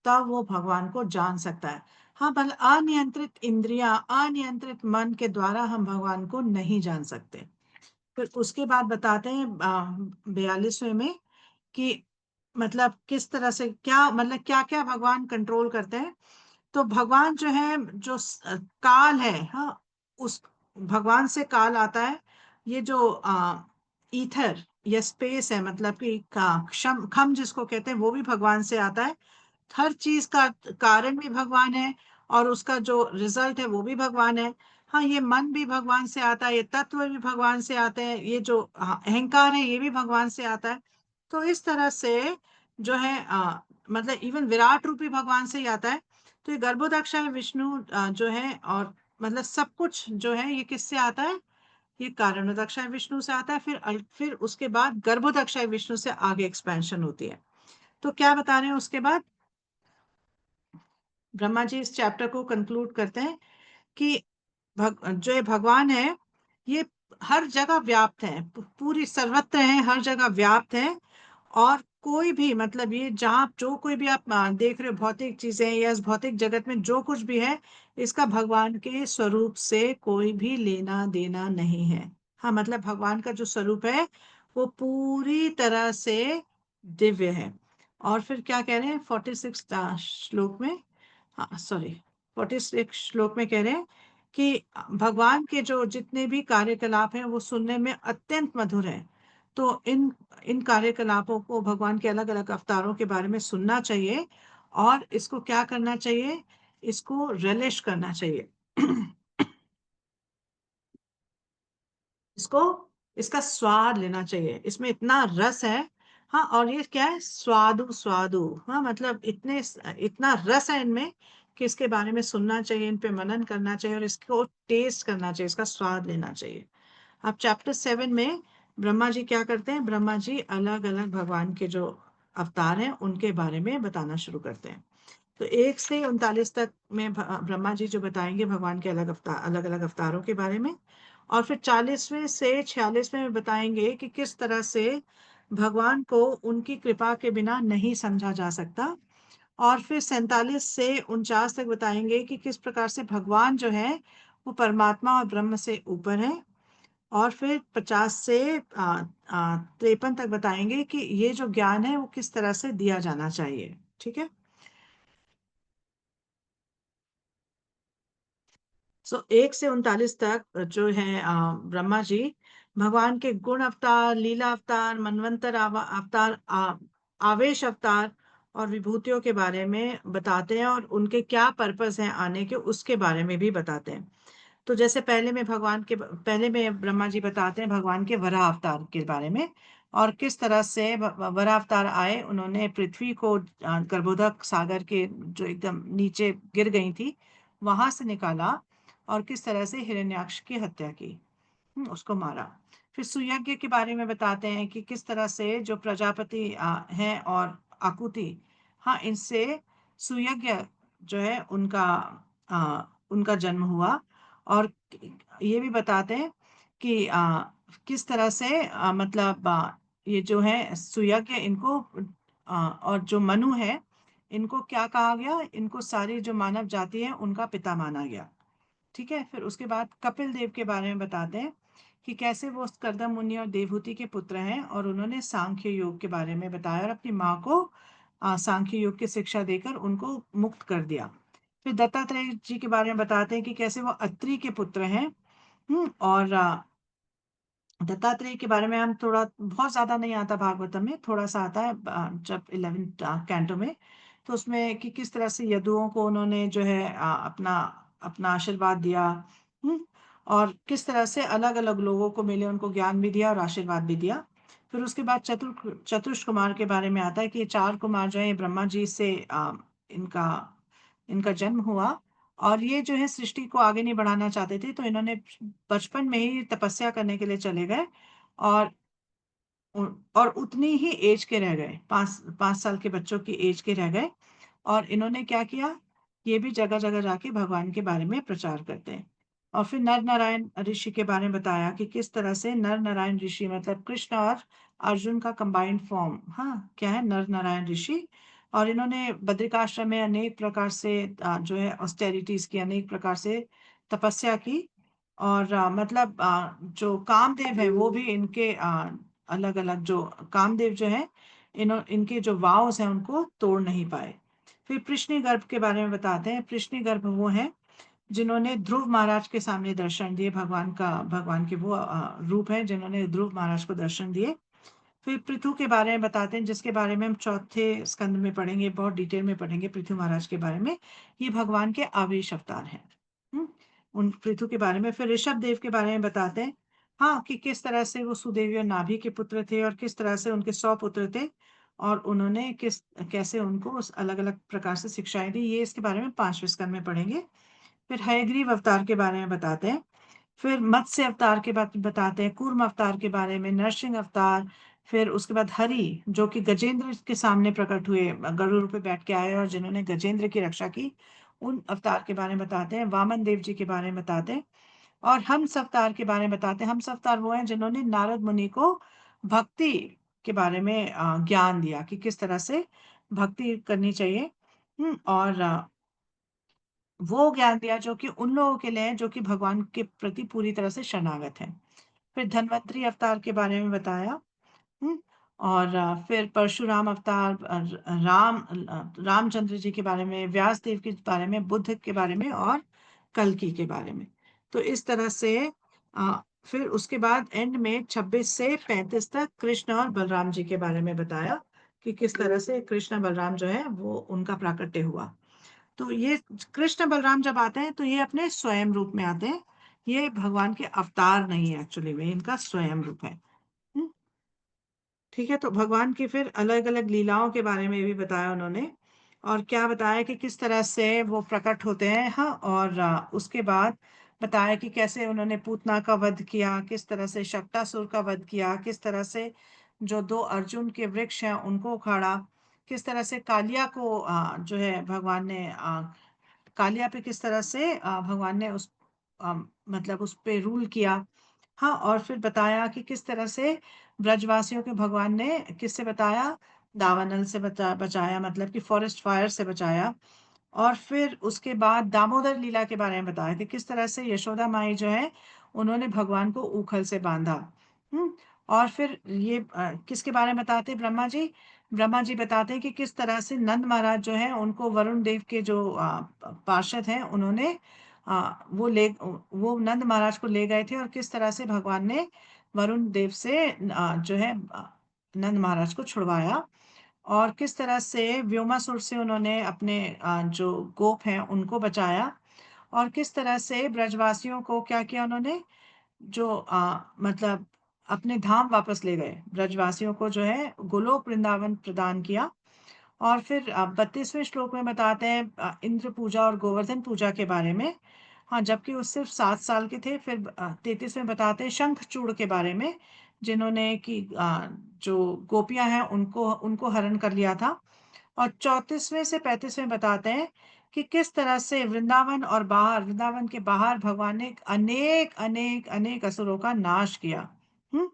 तब वो भगवान को जान सकता है। हाँ, भले अनियंत्रित इंद्रियां, अनियंत्रित मन के द्वारा हम भगवान को नहीं जान सकते। फिर उसके बाद बताते हैं 42वें में कि मतलब किस तरह से, क्या मतलब क्या क्या भगवान कंट्रोल करते हैं। तो भगवान जो है, जो काल है, हाँ, उस भगवान से काल आता है। ये जो ईथर या स्पेस है, मतलब कि क्षम खम जिसको कहते हैं, वो भी भगवान से आता है। हर चीज का कारण भी भगवान है, और उसका जो रिजल्ट है वो भी भगवान है। हाँ, ये मन भी भगवान से आता है, ये तत्व भी भगवान से आते हैं, ये जो अहंकार है ये भी भगवान से आता है। तो इस तरह से जो है मतलब इवन विराट रूप भी भगवान से ही आता है। तो ये गर्भोदक्षाय विष्णु जो है, और मतलब सब कुछ जो है ये किससे आता है, ये कारणोदक्षाय विष्णु से आता है। फिर उसके बाद गर्भोदक्षाय विष्णु से आगे एक्सपेंशन होती है। तो क्या बता रहे हैं उसके बाद, ब्रह्मा जी इस चैप्टर को कंक्लूड करते हैं कि जो ये भगवान है, ये हर जगह व्याप्त है, पूरी सर्वत्र है, हर जगह व्याप्त है। और कोई भी मतलब ये जहाँ जो कोई भी आप देख रहे हो भौतिक चीजें या इस भौतिक जगत में जो कुछ भी है, इसका भगवान के स्वरूप से कोई भी लेना देना नहीं है। हाँ, मतलब भगवान का जो स्वरूप है वो पूरी तरह से दिव्य है। और फिर क्या कह रहे हैं 46 श्लोक में, हाँ सॉरी, 46 श्लोक में कह रहे हैं कि भगवान के जो जितने भी कार्यकलाप हैं वो सुनने में अत्यंत मधुर है। तो इन इन कार्यकलापों को, भगवान के अलग अलग अवतारों के बारे में सुनना चाहिए, और इसको क्या करना चाहिए, इसको रिलिश करना चाहिए। इसको, इसका स्वाद लेना चाहिए, इसमें इतना रस है। हाँ, और ये क्या है, स्वादु स्वादु, हाँ मतलब इतने इतना रस है इनमें इसके बारे में सुनना चाहिए, इन पे मनन करना चाहिए और इसको टेस्ट करना चाहिए, इसका स्वाद लेना चाहिए। अब चैप्टर 7 में ब्रह्मा जी क्या करते हैं? ब्रह्मा जी अलग अलग भगवान के जो अवतार हैं उनके बारे में बताना शुरू करते हैं। तो 1 से 39 तक में ब्रह्मा जी जो बताएंगे भगवान के अलग अलग अवतारों के बारे में। और फिर 40वें से 46वें में बताएंगे कि किस तरह से भगवान को उनकी कृपा के बिना नहीं समझा जा सकता। और फिर 47 से 49 तक बताएंगे कि किस प्रकार से भगवान जो है वो परमात्मा और ब्रह्म से ऊपर है। और फिर 50 से 53 तक बताएंगे कि ये जो ज्ञान है वो किस तरह से दिया जाना चाहिए। ठीक है। सो 1 से 39 तक जो है ब्रह्मा जी भगवान के गुण अवतार, लीला अवतार, मनवंतर अवतार, आवेश अवतार और विभूतियों के बारे में बताते हैं और उनके क्या पर्पस हैं आने के, उसके बारे में भी बताते हैं। तो जैसे पहले में ब्रह्मा जी बताते हैं भगवान के वराह अवतार के बारे में और किस तरह से वराह अवतार आए, उन्होंने पृथ्वी को गर्भोदक सागर के जो एकदम नीचे गिर गई थी वहां से निकाला और किस तरह से हिरण्याक्ष की हत्या की, उसको मारा। फिर सुयज्ञ के बारे में बताते हैं कि किस तरह से जो प्रजापति हैं और आकुति, हाँ, इनसे सुयज्ञ जो है उनका जन्म हुआ। और ये भी बताते हैं कि किस तरह से मतलब ये जो है सुयज्ञ इनको और जो मनु है इनको क्या कहा गया, इनको सारी जो मानव जाति है उनका पिता माना गया। ठीक है। फिर उसके बाद कपिल देव के बारे में बताते हैं कि कैसे वो कर्दम मुनि और देवहूति के पुत्र हैं और उन्होंने सांख्य योग के बारे में बताया और अपनी माँ को सांख्य योग की शिक्षा देकर उनको मुक्त कर दिया। फिर दत्तात्रेय जी के बारे में बताते हैं कि कैसे वो अत्रि के पुत्र हैं। और दत्तात्रेय के बारे में हम थोड़ा, बहुत ज्यादा नहीं आता भागवतम में, थोड़ा सा आता है जब 11 कैंटो में। तो उसमें कि किस तरह से यदुओं को उन्होंने जो है अपना अपना आशीर्वाद दिया। हम्म, और किस तरह से अलग अलग लोगों को मिले, उनको ज्ञान भी दिया और आशीर्वाद भी दिया। फिर उसके बाद चतुष कुमार के बारे में आता है कि ये 4 कुमार जो है ब्रह्मा जी से इनका इनका जन्म हुआ। और ये जो है सृष्टि को आगे नहीं बढ़ाना चाहते थे, तो इन्होंने बचपन में ही तपस्या करने के लिए चले गए और और उतनी ही एज के रह गए, 5 5 साल के बच्चों की एज के रह गए। और इन्होंने क्या किया, ये भी जगह जगह जाके भगवान के बारे में प्रचार करते हैं। और फिर नर नारायण ऋषि के बारे में बताया कि किस तरह से नर नारायण ऋषि मतलब कृष्ण और अर्जुन का कंबाइंड फॉर्म, हाँ, क्या है, नर नारायण ऋषि। और इन्होंने बद्रिकाश्रम में अनेक प्रकार से जो है ऑस्टेरिटीज की, अनेक प्रकार से तपस्या की। और मतलब जो कामदेव है वो भी इनके अलग अलग जो कामदेव जो है इनके जो वाव्स हैं उनको तोड़ नहीं पाए। फिर कृष्ण गर्भ के बारे में बताते हैं। कृष्ण गर्भ वो हैं जिन्होंने ध्रुव महाराज के सामने दर्शन दिए, भगवान के वो रूप हैं जिन्होंने ध्रुव महाराज को दर्शन दिए। फिर पृथु के बारे में बताते हैं जिसके बारे में हम चौथे स्कंद में पढ़ेंगे, बहुत डिटेल में पढ़ेंगे पृथु महाराज के बारे में। ये भगवान के आवेश अवतार हैं। हम्म, उन पृथु के बारे में। फिर ऋषभ देव के बारे में बताते हैं, हाँ, कि किस तरह से वो सुदेवी और नाभि के पुत्र थे और किस तरह से उनके 100 पुत्र थे और उन्होंने कैसे उनको अलग अलग प्रकार से शिक्षाएं दी। ये इसके बारे में 5वें स्कंद में पढ़ेंगे। फिर हयग्रीव अवतार के बारे में बताते हैं। फिर मत्स्य अवतार के बाद बताते हैं, कूर्म अवतार के बारे में, नरसिंह अवतार। फिर उसके बाद हरि जो कि गजेंद्र के सामने प्रकट हुए, गरुड़ पे बैठ के आए और जिन्होंने गजेंद्र की रक्षा की, उन अवतार के बारे में बताते हैं। वामन देव जी के बारे में बताते हैं। और हंस अवतार के बारे में बताते हैं। हंस अवतार वो हैं जिन्होंने नारद मुनि को भक्ति के बारे में ज्ञान दिया कि किस तरह से भक्ति करनी चाहिए। और वो ज्ञान दिया जो कि उन लोगों के लिए है जो कि भगवान के प्रति पूरी तरह से शरणागत हैं। फिर धन्वंतरी अवतार के बारे में बताया। हम्म, और फिर परशुराम अवतार, रामचंद्र जी के बारे में, व्यास देव के बारे में, बुद्ध के बारे में और कल्कि के बारे में। तो इस तरह से फिर उसके बाद एंड में 26 से 35 तक कृष्ण और बलराम जी के बारे में बताया कि किस तरह से कृष्ण बलराम जो है वो उनका प्राकट्य हुआ। तो ये कृष्ण बलराम जब आते हैं तो ये अपने स्वयं रूप में आते हैं, ये भगवान के अवतार नहीं है, एक्चुअली में इनका स्वयं रूप है। हम्म, ठीक है। तो भगवान की फिर अलग अलग लीलाओं के बारे में भी बताया उन्होंने। और क्या बताया कि किस तरह से वो प्रकट होते हैं। हाँ, और उसके बाद बताया कि कैसे उन्होंने पूतना का वध किया, किस तरह से शक्टासुर का वध किया, किस तरह से जो दो अर्जुन के वृक्ष हैं उनको उखाड़ा, किस तरह से कालिया को जो है भगवान ने कालिया पे किस तरह से भगवान ने अ, मतलब उस पे रूल किया। हाँ, और फिर बताया कि किस तरह से ब्रजवासियों के भगवान ने किससे बताया, दावानल से बचाया, मतलब कि फॉरेस्ट फायर से बचाया। और फिर उसके बाद दामोदर लीला के बारे में बताया कि किस तरह से यशोदा माई जो है उन्होंने भगवान को ऊखल से बांधा। हम्म और फिर ये किसके बारे में बताते हैं, ब्रह्मा जी बताते हैं कि किस तरह से नंद महाराज जो है उनको वरुण देव के जो पार्षद हैं उन्होंने वो नंद महाराज को ले गए थे, और किस तरह से भगवान ने वरुण देव से जो है नंद महाराज को छुड़वाया, और किस तरह से व्योमासुर से उन्होंने अपने जो गोप हैं उनको बचाया, और किस तरह से ब्रजवासियों को क्या किया उन्होंने, जो मतलब अपने धाम वापस ले गए, ब्रजवासियों को जो है गोलोक वृंदावन प्रदान किया। और फिर 32वें श्लोक में बताते हैं इंद्र पूजा और गोवर्धन पूजा के बारे में। हाँ, जबकि वो सिर्फ 7 साल के थे। फिर 33 में बताते हैं शंखचूड़ के बारे में, जिन्होंने कि जो गोपियां हैं उनको उनको हरण कर लिया था। और 34वें से 35वें बताते हैं कि किस तरह से वृंदावन के बाहर भगवान ने अनेक अनेक अनेक असुरों का नाश किया। हम्म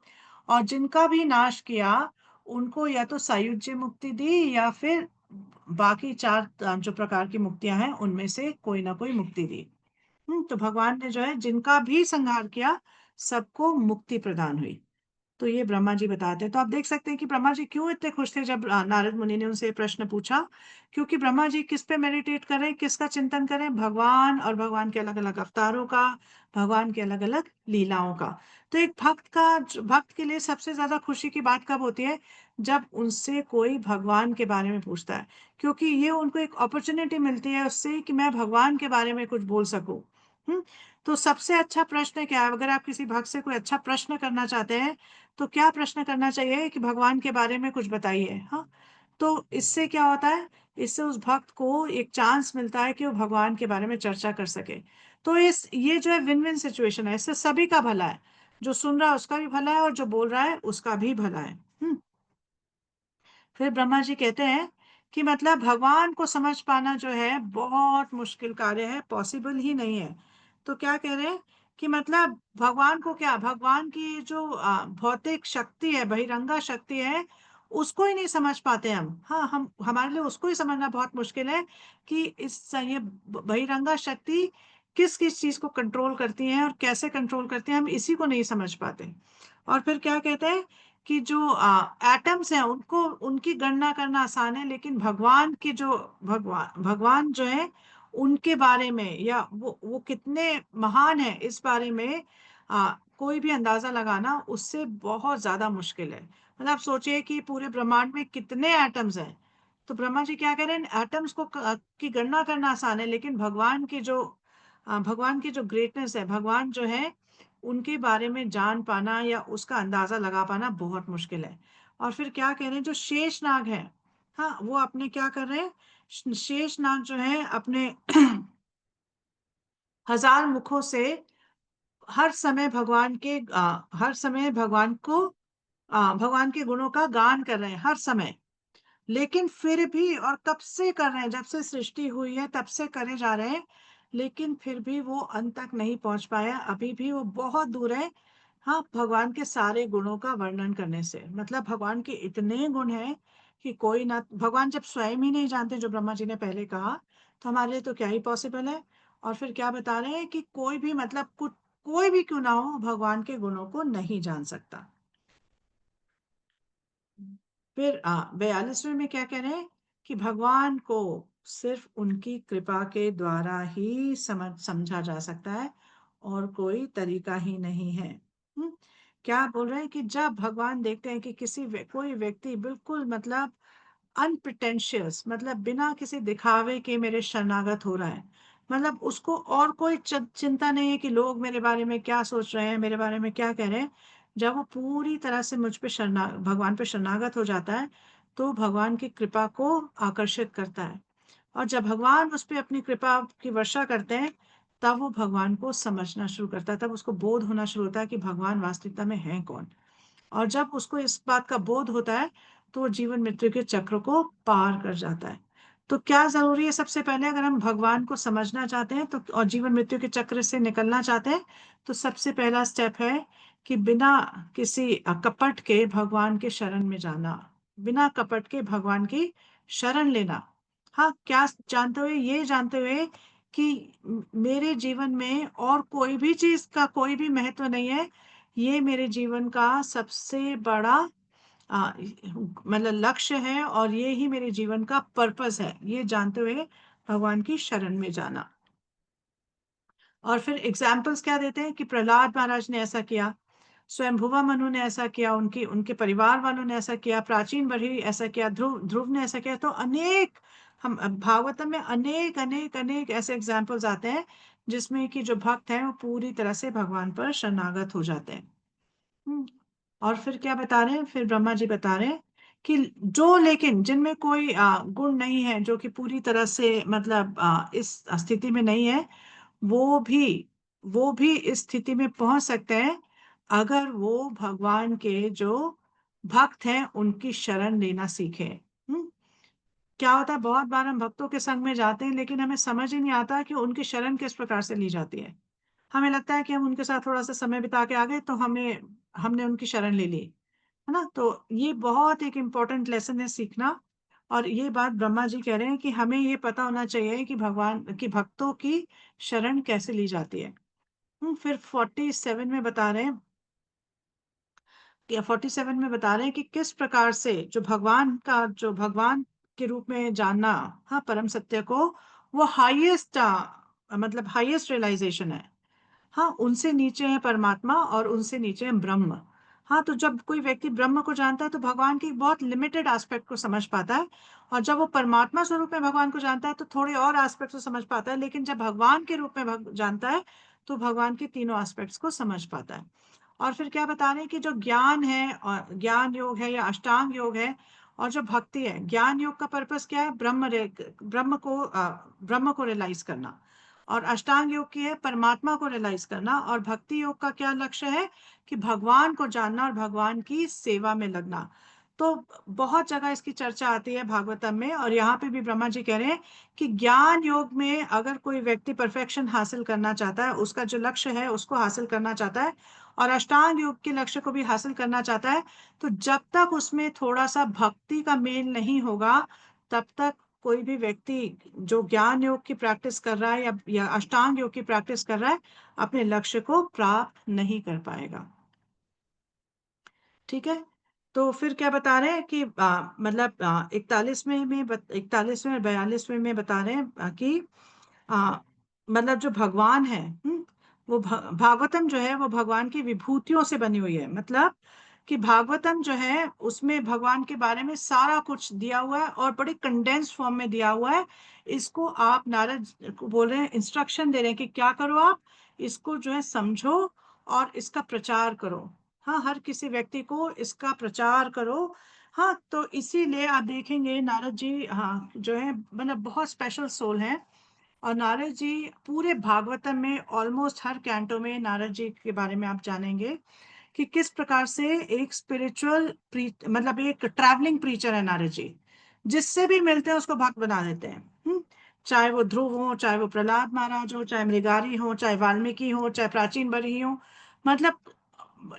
और जिनका भी नाश किया उनको या तो सायुज्य मुक्ति दी, या फिर बाकी चार जो प्रकार की मुक्तियां हैं उनमें से कोई ना कोई मुक्ति दी। तो भगवान ने जो है जिनका भी संहार किया सबको मुक्ति प्रदान हुई। तो ये ब्रह्मा जी बताते हैं। तो आप देख सकते हैं कि ब्रह्मा जी क्यों इतने खुश थे जब नारद मुनि ने उनसे ये प्रश्न पूछा। क्योंकि ब्रह्मा जी किस पे मेडिटेट करें, किसका चिंतन करें, भगवान और भगवान के अलग अलग अवतारों का, भगवान के अलग अलग लीलाओं का। तो एक भक्त के लिए सबसे ज्यादा खुशी की बात कब होती है, जब उनसे कोई भगवान के बारे में पूछता है। क्योंकि ये उनको एक अपॉर्चुनिटी मिलती है उससे कि मैं भगवान के बारे में कुछ बोल सकूं। हम्म तो सबसे अच्छा प्रश्न क्या है, अगर आप किसी भक्त से कोई अच्छा प्रश्न करना चाहते हैं तो क्या प्रश्न करना चाहिए कि भगवान के बारे में कुछ बताइए। हाँ, तो इससे क्या होता है, इससे उस भक्त को एक चांस मिलता है कि वो भगवान के बारे में चर्चा कर सके। तो इस ये जो है विन विन सिचुएशन है, इससे सभी का भला है, जो सुन रहा है उसका भी भला है और जो बोल रहा है उसका भी भला है। फिर ब्रह्मा जी कहते हैं कि मतलब भगवान को समझ पाना जो है बहुत मुश्किल कार्य है, पॉसिबल ही नहीं है। तो क्या कह रहे हैं कि मतलब भगवान को क्या, भगवान की जो भौतिक शक्ति है, बहिरंगा शक्ति है, उसको ही नहीं समझ पाते हम। हाँ, हम हमारे लिए उसको ही समझना बहुत मुश्किल है कि ये बहिरंगा शक्ति किस किस चीज को कंट्रोल करती है और कैसे कंट्रोल करती है, हम इसी को नहीं समझ पाते। और फिर क्या कहते हैं कि जो एटम्स हैं उनको उनकी गणना करना आसान है, लेकिन भगवान के जो भगवान भगवान जो है उनके बारे में, या वो कितने महान है इस बारे में कोई भी अंदाजा लगाना उससे बहुत ज्यादा मुश्किल है। मतलब आप सोचिए कि पूरे ब्रह्मांड में कितने एटम्स हैं। तो ब्रह्मा जी क्या कह रहे हैं, एटम्स को की गणना करना आसान है, लेकिन भगवान की जो ग्रेटनेस है, भगवान जो है उनके बारे में जान पाना या उसका अंदाजा लगा पाना बहुत मुश्किल है। और फिर क्या कह रहे हैं, जो शेष नाग है, हाँ वो अपने क्या कर रहे हैं, शेष नाग जो है अपने 1000 मुखों से हर समय भगवान के गुणों का गान कर रहे हैं हर समय। लेकिन फिर भी, और कब से कर रहे हैं, जब से सृष्टि हुई है तब से करे जा रहे हैं, लेकिन फिर भी वो अंत तक नहीं पहुंच पाया, अभी भी वो बहुत दूर है। हाँ, भगवान के सारे गुणों का वर्णन करने से, मतलब भगवान के इतने गुण हैं कि कोई ना, भगवान जब स्वयं ही नहीं जानते, जो ब्रह्मा जी ने पहले कहा, तो हमारे लिए तो क्या ही पॉसिबल है। और फिर क्या बता रहे हैं कि कोई भी, मतलब कुछ कोई भी क्यों ना हो, भगवान के गुणों को नहीं जान सकता। फिर 42वें में क्या कह रहे हैं कि भगवान को सिर्फ उनकी कृपा के द्वारा ही समझा जा सकता है, और कोई तरीका ही नहीं है। हम्म? क्या बोल रहे हैं कि जब भगवान देखते हैं कि कोई व्यक्ति बिल्कुल मतलब अनप्रिटेंशियस, मतलब बिना किसी दिखावे के मेरे शरणागत हो रहा है, मतलब उसको और कोई चिंता नहीं है कि लोग मेरे बारे में क्या सोच रहे हैं, मेरे बारे में क्या कह रहे हैं। जब वो पूरी तरह से भगवान पे शरणागत हो जाता है, तो भगवान की कृपा को आकर्षित करता है। और जब भगवान उस पे अपनी कृपा की वर्षा करते हैं, तब वो भगवान को समझना शुरू करता है, तब उसको बोध होना शुरू होता है कि भगवान वास्तविकता में है कौन। और जब उसको इस बात का बोध होता है, तो वो जीवन मृत्यु के चक्र को पार कर जाता है। तो क्या जरूरी है? सबसे पहले अगर हम भगवान को समझना चाहते हैं तो, और जीवन मृत्यु के चक्र से निकलना चाहते हैं, तो सबसे पहला स्टेप है कि बिना किसी कपट के भगवान के शरण में जाना, बिना कपट के भगवान की शरण लेना। हाँ, क्या जानते हुए, ये जानते हुए कि मेरे जीवन में और कोई भी चीज का कोई भी महत्व नहीं है, ये मेरे जीवन का सबसे बड़ा मतलब लक्ष्य है, और ये ही मेरे जीवन का पर्पस है, ये जानते हुए भगवान की शरण में जाना। और फिर एग्जाम्पल्स क्या देते हैं कि प्रहलाद महाराज ने ऐसा किया, स्वयंभुवा मनु ने ऐसा किया, उनकी उनके परिवार वालों ने ऐसा किया, प्राचीन बरही ऐसा किया, ध्रुव ध्रुव ने ऐसा किया। तो अनेक, हम भागवतम में अनेक अनेक अनेक ऐसे एग्जाम्पल्स आते हैं जिसमें कि जो भक्त हैं वो पूरी तरह से भगवान पर शरणागत हो जाते हैं। हम्म, और फिर क्या बता रहे हैं? फिर ब्रह्मा जी बता रहे हैं कि जो, लेकिन जिनमें कोई गुण नहीं है, जो कि पूरी तरह से मतलब इस स्थिति में नहीं है, वो भी वो भी इस स्थिति में पहुंच सकते हैं अगर वो भगवान के जो भक्त हैं उनकी शरण लेना सीखें। क्या होता है, बहुत बार हम भक्तों के संग में जाते हैं, लेकिन हमें समझ ही नहीं आता कि उनकी शरण किस प्रकार से ली जाती है। हमें लगता है कि हम उनके साथ थोड़ा सा समय बिता के आ गए तो हमें हमने उनकी शरण ले ली, है ना। तो ये बहुत एक इम्पोर्टेंट लेसन है सीखना। और ये बात ब्रह्मा जी कह रहे हैं कि हमें ये पता होना चाहिए कि भगवान की भक्तों की शरण कैसे ली जाती है। फिर 47 में बता रहे हैं, या 47 में बता रहे हैं कि किस प्रकार से जो भगवान का, जो भगवान के रूप में जानना, हाँ, परम सत्य को, वो हाईएस्ट, मतलब हाईएस्ट रियलाइजेशन है। हाँ, उनसे नीचे है परमात्मा और उनसे नीचे है ब्रह्म। हाँ, तो जब कोई व्यक्ति ब्रह्म को जानता है तो भगवान के बहुत लिमिटेड एस्पेक्ट को समझ पाता है, और जब वो परमात्मा स्वरूप में भगवान को जानता है तो थोड़े और एस्पेक्ट को समझ पाता है, लेकिन जब भगवान के रूप में जानता है तो भगवान के तीनों एस्पेक्ट्स को समझ पाता है। और फिर क्या बता रहे हैं कि जो ज्ञान है, और ज्ञान योग है या अष्टांग योग है, और जो भक्ति है, ज्ञान योग का पर्पस क्या है? ब्रह्म को रियलाइज करना। और अष्टांग योग की है परमात्मा को रियलाइज करना। और भक्ति योग का क्या लक्ष्य है? कि भगवान को जानना और भगवान की सेवा में लगना। तो बहुत जगह इसकी चर्चा आती है भागवतम में, और यहाँ पे भी ब्रह्मा जी कह रहे हैं कि ज्ञान योग में अगर कोई व्यक्ति परफेक्शन हासिल करना चाहता है, उसका जो लक्ष्य है उसको हासिल करना चाहता है, और अष्टांग योग के लक्ष्य को भी हासिल करना चाहता है, तो जब तक उसमें थोड़ा सा भक्ति का मेल नहीं होगा, तब तक कोई भी व्यक्ति जो ज्ञान योग की प्रैक्टिस कर रहा है या अष्टांग योग की प्रैक्टिस कर रहा है, अपने लक्ष्य को प्राप्त नहीं कर पाएगा। ठीक है। तो फिर क्या बता रहे हैं कि मतलब 41वें में 41वें और 42वें में बता रहे हैं कि आ, मतलब जो भगवान है, वो भागवतम जो है वो भगवान की विभूतियों से बनी हुई है। मतलब कि भागवतम जो है उसमें भगवान के बारे में सारा कुछ दिया हुआ है और बड़े कंडेंस्ड फॉर्म में दिया हुआ है। इसको आप, नारद को बोल रहे हैं, इंस्ट्रक्शन दे रहे हैं कि क्या करो आप, इसको जो है समझो और इसका प्रचार करो। हाँ, हर किसी व्यक्ति को इसका प्रचार करो। हाँ, तो इसीलिए आप देखेंगे नारद जी, हाँ, जो है मतलब बहुत स्पेशल सोल है। और नारद जी पूरे भागवतम में ऑलमोस्ट हर कैंटो में नारद जी के बारे में आप जानेंगे कि किस प्रकार से एक स्पिरिचुअल मतलब एक ट्रैवलिंग प्रीचर है नारद जी। जिससे भी मिलते हैं उसको भक्त बना देते हैं। चाहे वो ध्रुव हो, चाहे वो प्रहलाद महाराज हो, चाहे मृगारी हो, चाहे वाल्मीकि हो, चाहे प्राचीन बरही हो, मतलब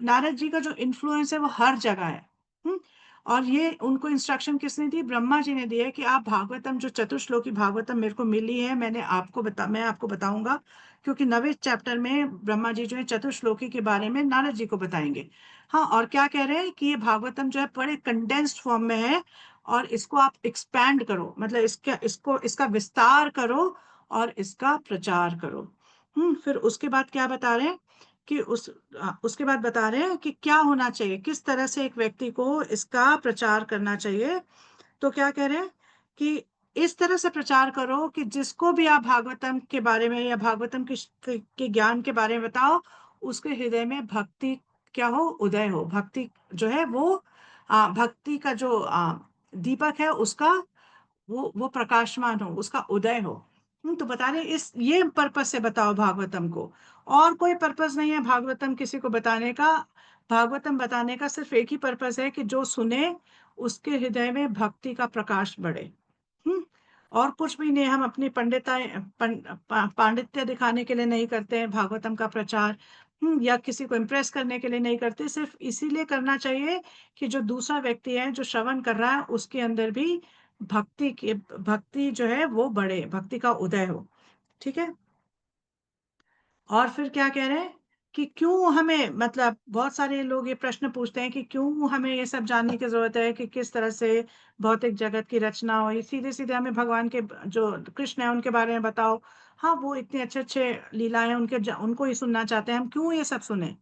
नारद जी का जो इन्फ्लुएंस है वो हर जगह है। हम्म और ये उनको इंस्ट्रक्शन किसने दी? ब्रह्मा जी ने दी है कि आप भागवतम, जो चतुश्लोकी भागवतम मेरे को मिली है, मैं आपको बताऊंगा, क्योंकि 9वें चैप्टर में ब्रह्मा जी जो है चतुश्लोकी के बारे में नारद जी को बताएंगे। हाँ, और क्या कह रहे हैं कि ये भागवतम जो है बड़े कंडेंस्ड फॉर्म में है, और इसको आप एक्सपैंड करो, मतलब इसका विस्तार करो और इसका प्रचार करो। फिर उसके बाद क्या बता रहे हैं कि उसके बाद बता रहे हैं कि क्या होना चाहिए, किस तरह से एक व्यक्ति को इसका प्रचार करना चाहिए। तो क्या कह रहे हैं कि इस तरह से प्रचार करो कि जिसको भी आप भागवतम के बारे में या भागवतम के ज्ञान के बारे में बताओ, उसके हृदय में भक्ति क्या हो? उदय हो। भक्ति जो है वो भक्ति का जो दीपक है उसका वो प्रकाशमान हो, उसका उदय हो। तो बता रहे इस ये पर्पज से बताओ भागवतम को, और कोई पर्पज नहीं है भागवतम किसी को बताने का। भागवतम बताने का सिर्फ एक ही पर्पज है कि जो सुने उसके हृदय में भक्ति का प्रकाश बढ़े। हम्म और कुछ भी नहीं, हम अपनी पांडित्य दिखाने के लिए नहीं करते हैं भागवतम का प्रचार। या किसी को इम्प्रेस करने के लिए नहीं करते, सिर्फ इसीलिए करना चाहिए कि जो दूसरा व्यक्ति है जो श्रवण कर रहा है उसके अंदर भी भक्ति जो है वो बढ़े, भक्ति का उदय हो। ठीक है। और फिर क्या कह रहे हैं कि क्यों हमें, मतलब बहुत सारे लोग ये प्रश्न पूछते हैं कि क्यों हमें ये सब जानने की जरूरत है कि किस तरह से भौतिक जगत की रचना हुई, सीधे सीधे हमें भगवान के जो कृष्ण है उनके बारे में बताओ। हाँ, वो इतने अच्छे अच्छे लीलाएं उनको ही सुनना चाहते हैं, हम क्यों ये सब सुने।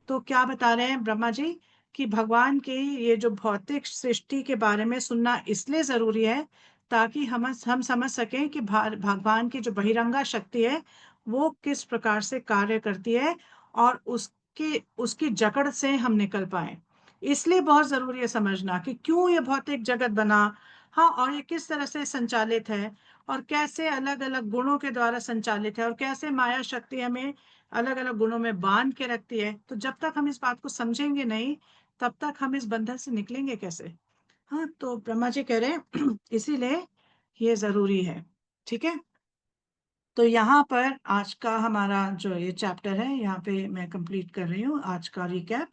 तो क्या बता रहे हैं ब्रह्मा जी कि भगवान की ये जो भौतिक सृष्टि के बारे में सुनना इसलिए जरूरी है ताकि हम समझ सकें कि भगवान की जो बहिरंगा शक्ति है वो किस प्रकार से कार्य करती है, और उसकी उसकी जकड़ से हम निकल पाए। इसलिए बहुत जरूरी है समझना कि क्यों ये भौतिक जगत बना। हाँ, और ये किस तरह से संचालित है, और कैसे अलग अलग गुणों के द्वारा संचालित है, और कैसे माया शक्ति हमें अलग अलग गुणों में बांध के रखती है। तो जब तक हम इस बात को समझेंगे नहीं, तब तक हम इस बंधन से निकलेंगे कैसे। हाँ, तो ब्रह्मा जी कह रहे हैं इसीलिए ये जरूरी है। ठीक है। तो यहाँ पर आज का हमारा जो ये चैप्टर है यहाँ पे मैं कंप्लीट कर रही हूँ आज का रिकैप।